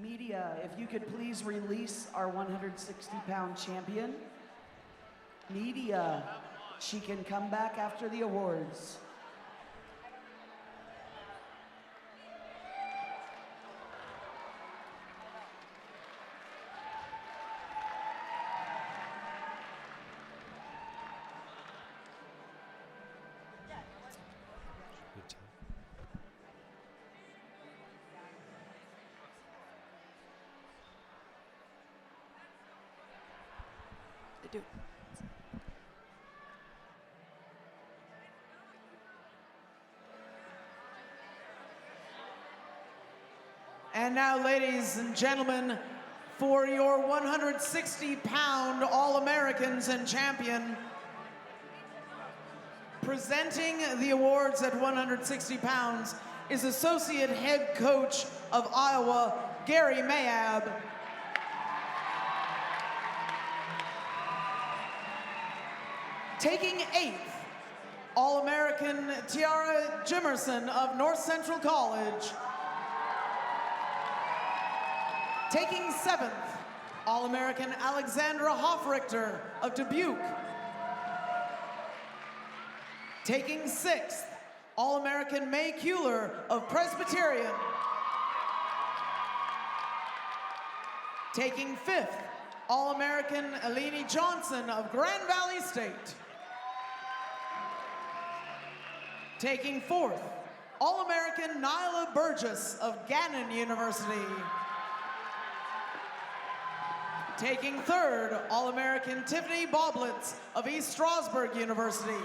C: Media, if you could please release our 160-pound champion. Media, she can come back after the awards.
A: They do.
C: And now, ladies and gentlemen, for your 160-pound All-Americans and champion, presenting the awards at 160 pounds is Associate Head Coach of Iowa, Gary Mayab. Taking 8th, All-American Tiara Jimerson of North Central College. Taking 7th, All-American Alexandra Hoffrichter of Dubuque. Taking 6th, All-American May Kuehler of Presbyterian. Taking 5th, All-American Eleni Johnson of Grand Valley State. Taking 4th, All-American Nyla Burgess of Gannon University. Taking 3rd, All-American Tiffany Boblitz of East Stroudsburg University.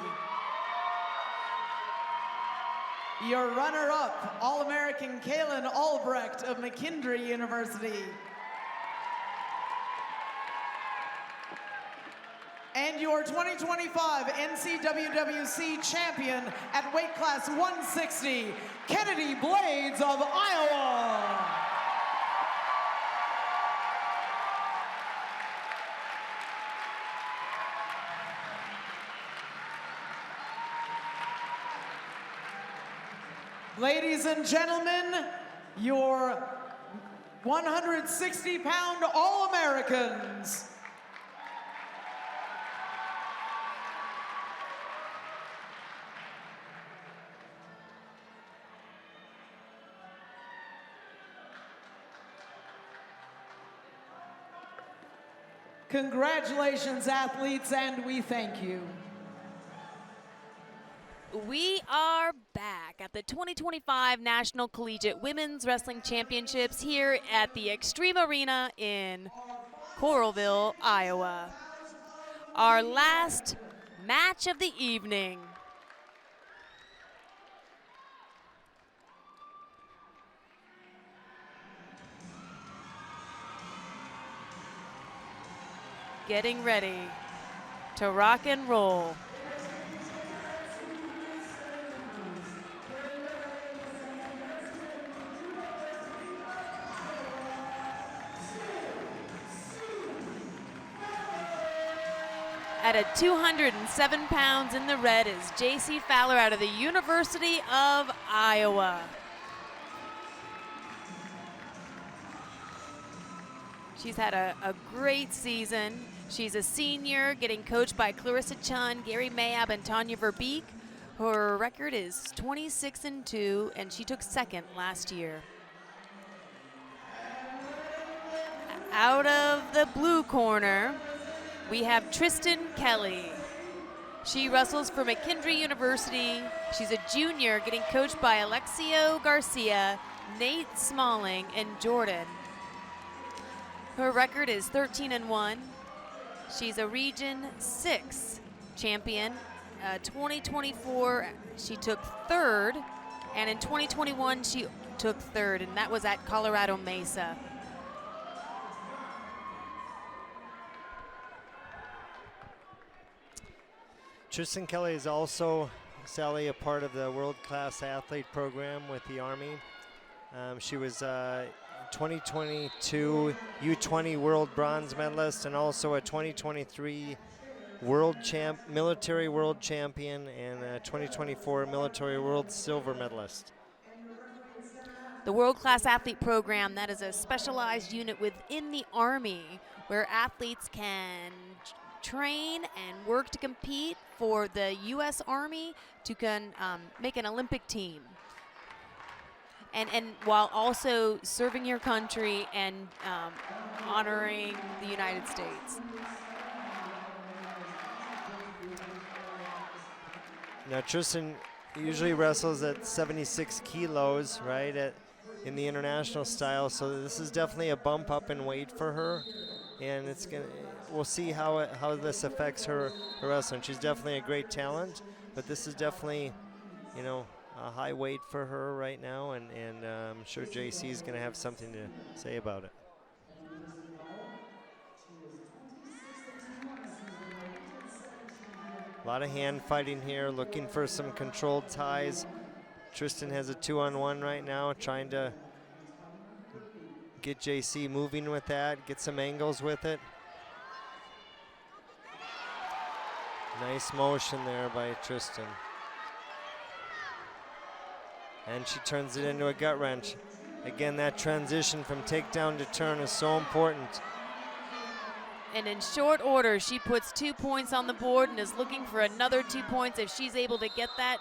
C: Your runner-up, All-American Kaylin Albrecht of McKendree University. And your 2025 NCWWC champion at weight class 160, Kennedy Blades of Iowa. Ladies and gentlemen, your 160-pound All-Americans. Congratulations, athletes, and we thank you.
A: We are back at the 2025 National Collegiate Women's Wrestling Championships here at the Extreme Arena in Coralville, Iowa. Our last match of the evening. Getting ready to rock and roll. At a 207 pounds in the red is J.C. Fowler out of the University of Iowa. She's had a great season. She's a senior, getting coached by Clarissa Chun, Gary Mayab, and Tanya Verbeek. Her record is 26-2, and she took second last year. Out of the blue corner, we have Tristan Kelly. She wrestles for McKendree University. She's a junior, getting coached by Alexio Garcia, Nate Smalling, and Jordan. Her record is 13-1. She's a Region 6 champion. 2024, she took third, and in 2021, she took third, and that was at Colorado Mesa.
B: Tristan Kelly is also, Sally, a part of the world-class athlete program with the Army. She was 2022 U20 World Bronze Medalist and also a 2023 Military World Champion and a 2024 Military World Silver Medalist.
A: The World Class Athlete Program, that is a specialized unit within the Army where athletes can train and work to compete for the U.S. Army to make an Olympic team. And while also serving your country and honoring the United States.
B: Now Tristan usually wrestles at 76 kilos, right, in the international style, so this is definitely a bump up in weight for her, and we'll see how this affects her wrestling. She's definitely a great talent, but this is definitely, you know, a high weight for her right now, and I'm sure JC is going to have something to say about it. A lot of hand fighting here, looking for some controlled ties. Tristan has a 2-on-1 right now, trying to get JC moving with that, get some angles with it. Nice motion there by Tristan. And she turns it into a gut wrench. Again, that transition from takedown to turn is so important.
A: And in short order, she puts 2 points on the board and is looking for another 2 points. If she's able to get that,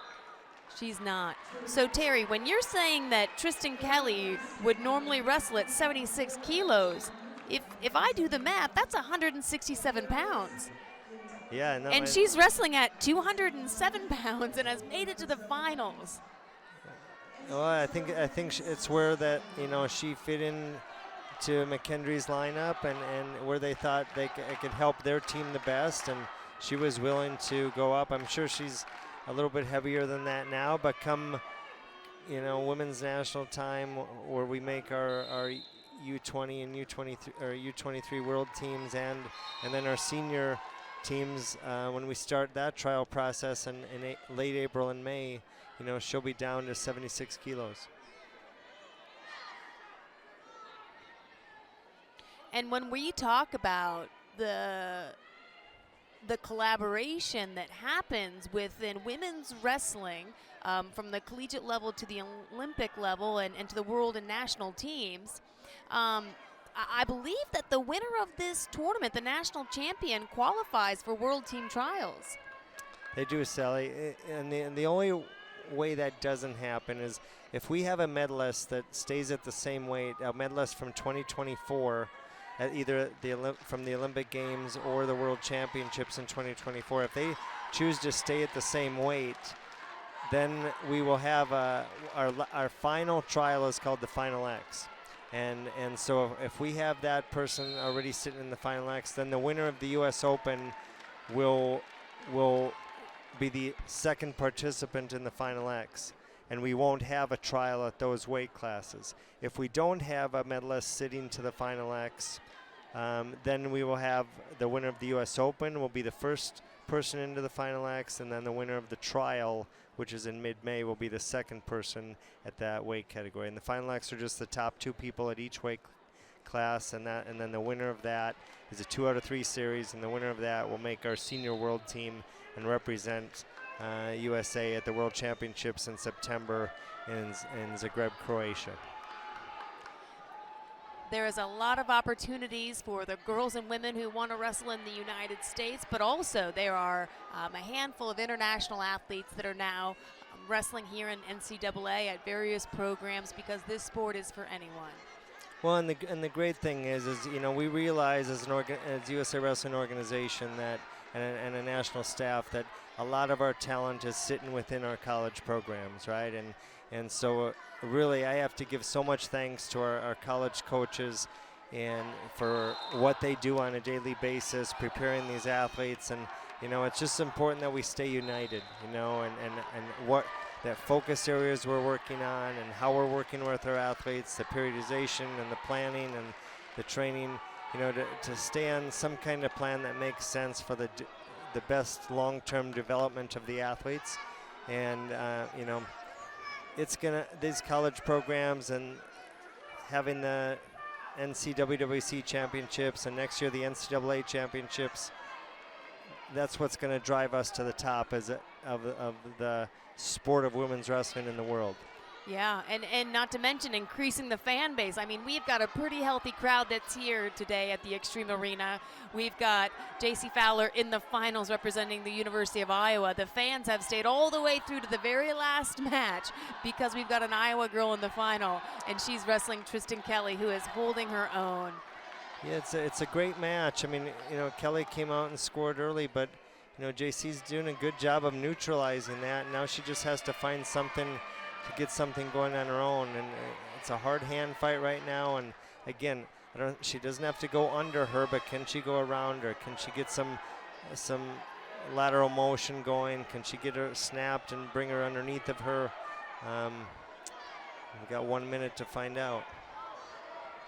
A: she's not. So Terry, when you're saying that Tristan Kelly would normally wrestle at 76 kilos, if I do the math, that's 167 pounds.
B: Yeah, no.
A: And she's wrestling at 207 pounds and has made it to the finals.
B: Well, I think it's where that, you know, she fit in to McKendree's lineup and where they thought it could help their team the best, and she was willing to go up. I'm sure she's a little bit heavier than that now, but come, you know, women's national time where we make our U20 and U23 or U23 world teams and then our senior teams, when we start that trial process in late April and May, you know, she'll be down to 76 kilos.
A: And when we talk about the collaboration that happens within women's wrestling, from the collegiate level to the Olympic level and to the world and national teams, I believe that the winner of this tournament, the national champion, qualifies for world team trials.
B: They do, Sally. And the only way that doesn't happen is if we have a medalist that stays at the same weight, a medalist from 2024, at either from the Olympic Games or the World Championships in 2024, if they choose to stay at the same weight, then we will have our final trial is called the Final X. And so if we have that person already sitting in the Final X, then the winner of the U.S. Open will be the second participant in the Final X, and we won't have a trial at those weight classes. If we don't have a medalist sitting to the Final X, then we will have the winner of the U.S. Open will be the first person into the Final X, and then the winner of the trial, which is in mid-May, will be the second person at that weight category. And the Final X are just the top 2 people at each weight class, and then the winner of that is a 2 out of 3 series, and the winner of that will make our senior world team and represent USA at the World Championships in September in Zagreb, Croatia.
A: There is a lot of opportunities for the girls and women who want to wrestle in the United States, but also there are a handful of international athletes that are now wrestling here in NCAA at various programs, because this sport is for anyone.
B: Well, and the great thing is you know, we realize as USA Wrestling organization that and a national staff that a lot of our talent is sitting within our college programs, right? And so really I have to give so much thanks to our college coaches and for what they do on a daily basis, preparing these athletes. And you know, it's just important that we stay united, you know, and what that focus areas we're working on and how we're working with our athletes, the periodization and the planning and the training, you know, to stay on some kind of plan that makes sense for the best long-term development of the athletes. And you know, it's gonna, these college programs and having the NCWWC championships and next year the NCAA championships, that's what's going to drive us to the top of the sport of women's wrestling in the world.
A: Yeah, and not to mention increasing the fan base. I mean, we've got a pretty healthy crowd that's here today at the Extreme Arena. We've got J.C. Fowler in the finals representing the University of Iowa. The fans have stayed all the way through to the very last match because we've got an Iowa girl in the final, and she's wrestling Tristan Kelly, who is holding her own.
B: Yeah, it's a great match. I mean, you know, Kelly came out and scored early, but you know, JC's doing a good job of neutralizing that. Now she just has to find something to get something going on her own, and it's a hard hand fight right now. And again, she doesn't have to go under her, but can she go around her? Can she get some lateral motion going? Can she get her snapped and bring her underneath of her? We've got 1 minute to find out.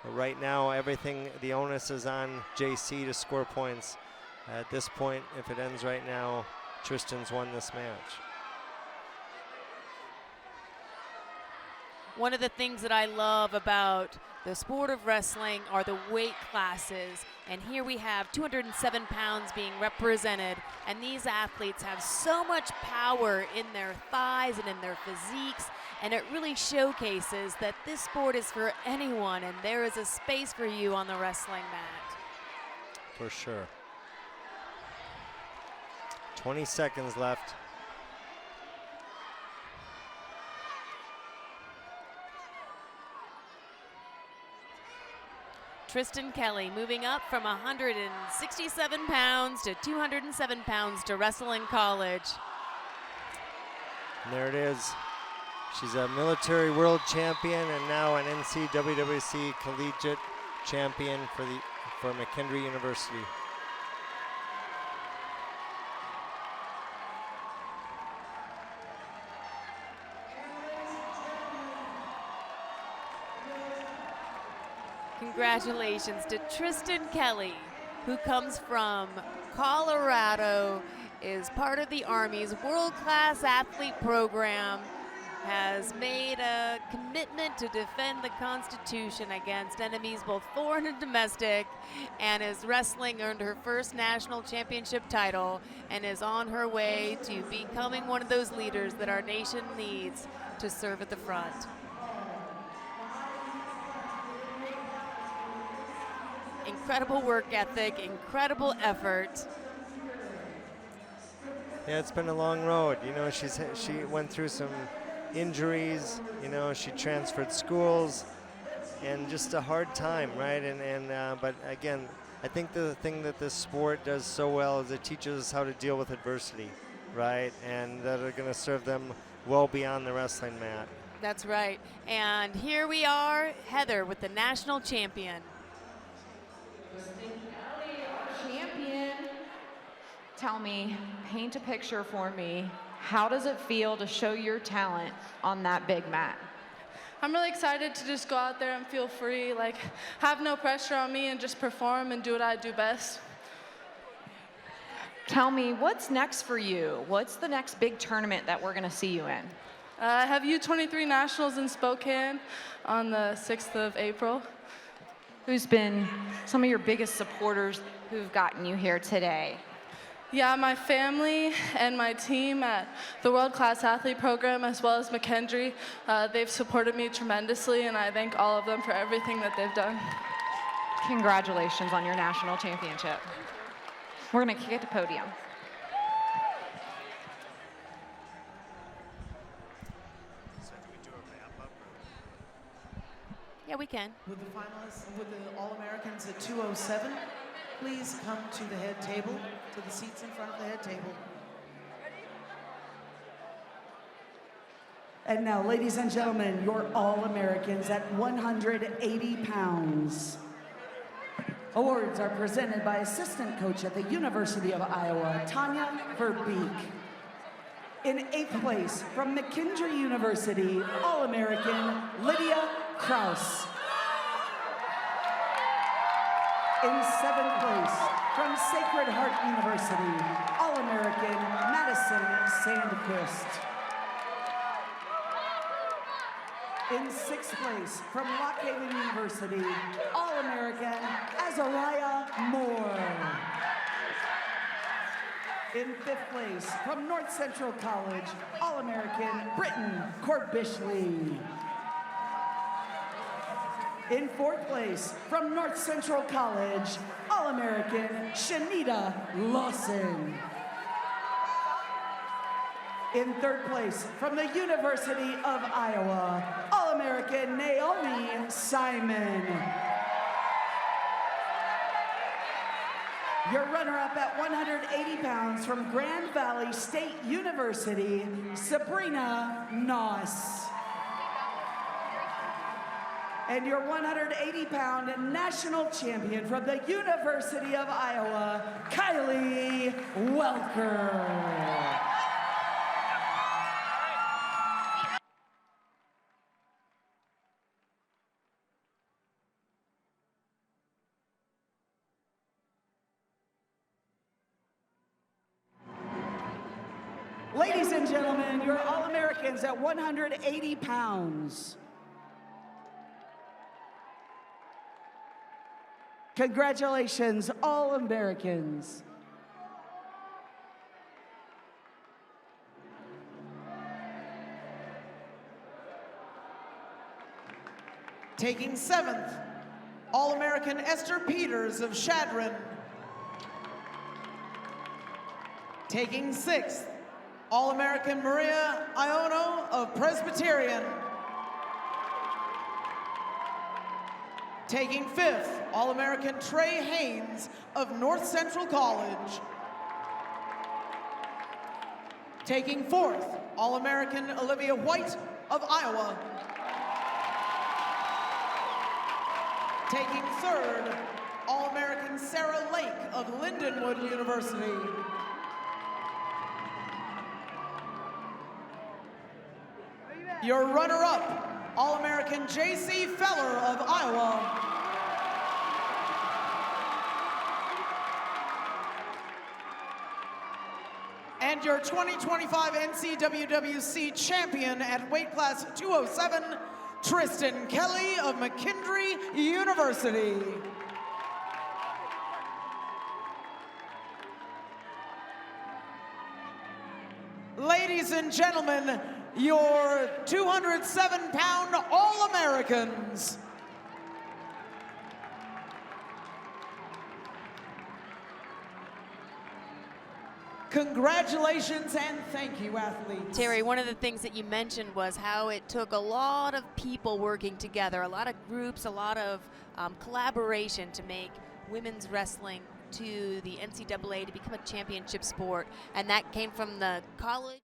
B: But right now, the onus is on JC to score points. At this point, if it ends right now, Tristan's won this match.
A: One of the things that I love about the sport of wrestling are the weight classes. And here we have 207 pounds being represented. And these athletes have so much power in their thighs and in their physiques. And it really showcases that this sport is for anyone, and there is a space for you on the wrestling mat.
B: For sure. 20 seconds left.
A: Tristan Kelly moving up from 167 pounds to 207 pounds to wrestle in college.
B: And there it is. She's a military world champion and now an NCWWC collegiate champion for McKendree University.
A: Congratulations to Tristan Kelly, who comes from Colorado, is part of the Army's world-class athlete program, has made a commitment to defend the Constitution against enemies both foreign and domestic, and is wrestling, earned her first national championship title, and is on her way to becoming one of those leaders that our nation needs to serve at the front. Incredible work ethic, incredible effort.
B: Yeah, it's been a long road. You know, she went through some injuries. You know, she transferred schools, and just a hard time, right? But again, I think the thing that this sport does so well is it teaches us how to deal with adversity, right? And that are going to serve them well beyond the wrestling mat.
A: That's right. And here we are, Heather with the national champion.
I: Champion. Tell me, paint a picture for me. How does it feel to show your talent on that big mat?
J: I'm really excited to just go out there and feel free, like have no pressure on me and just perform and do what I do best.
I: Tell me, what's next for you? What's the next big tournament that we're gonna see you in?
J: I have U23 Nationals in Spokane on the 6th of April.
I: who's been some of your biggest supporters who've gotten you here today?
J: Yeah, my family and my team at the World Class Athlete Program, as well as McKendree, they've supported me tremendously, and I thank all of them for everything that they've done.
I: Congratulations on your national championship. We're going to kick it to podium.
A: Yeah, we can.
C: With the finalists, with the All-Americans at 207, please come to the head table, to the seats in front of the head table.
L: And now, ladies and gentlemen, your All-Americans at 180 pounds. Awards are presented by assistant coach at the University of Iowa, Tanya Verbeek. In 8th place, from McKendree University, All-American, Lydia Kraus. In 7th place, from Sacred Heart University, All-American, Madison Sandquist. In 6th place, from Lock Haven University, All-American, Azariah Moore. In 5th place, from North Central College, All-American, Britton Corbishley. In 4th place, from North Central College, All-American, Shanita Lawson. In 3rd place, from the University of Iowa, All-American, Naomi Simon. Your runner-up at 180 pounds from Grand Valley State University, Sabrina Noss. And your 180-pound national champion from the University of Iowa, Kylie Welker. Ladies and gentlemen, your All-Americans at 180 pounds. Congratulations, All-Americans.
C: Taking 7th, All-American Esther Peters of Chadron. Taking 6th, All-American Maria Iono of Presbyterian. Taking 5th, All-American Trey Haynes of North Central College. Taking 4th, All-American Olivia White of Iowa. Taking 3rd, All-American Sarah Lake of Lindenwood University. Your runner-up, All-American J.C. Feller of Iowa. And your 2025 NCWWC champion at weight class 207, Tristan Kelly of McKendree University. Ladies and gentlemen, your 207-pound All-Americans. Congratulations and thank you, athletes.
A: Terry, one of the things that you mentioned was how it took a lot of people working together, a lot of groups, a lot of collaboration to make women's wrestling to the NCAA to become a championship sport. And that came from the college.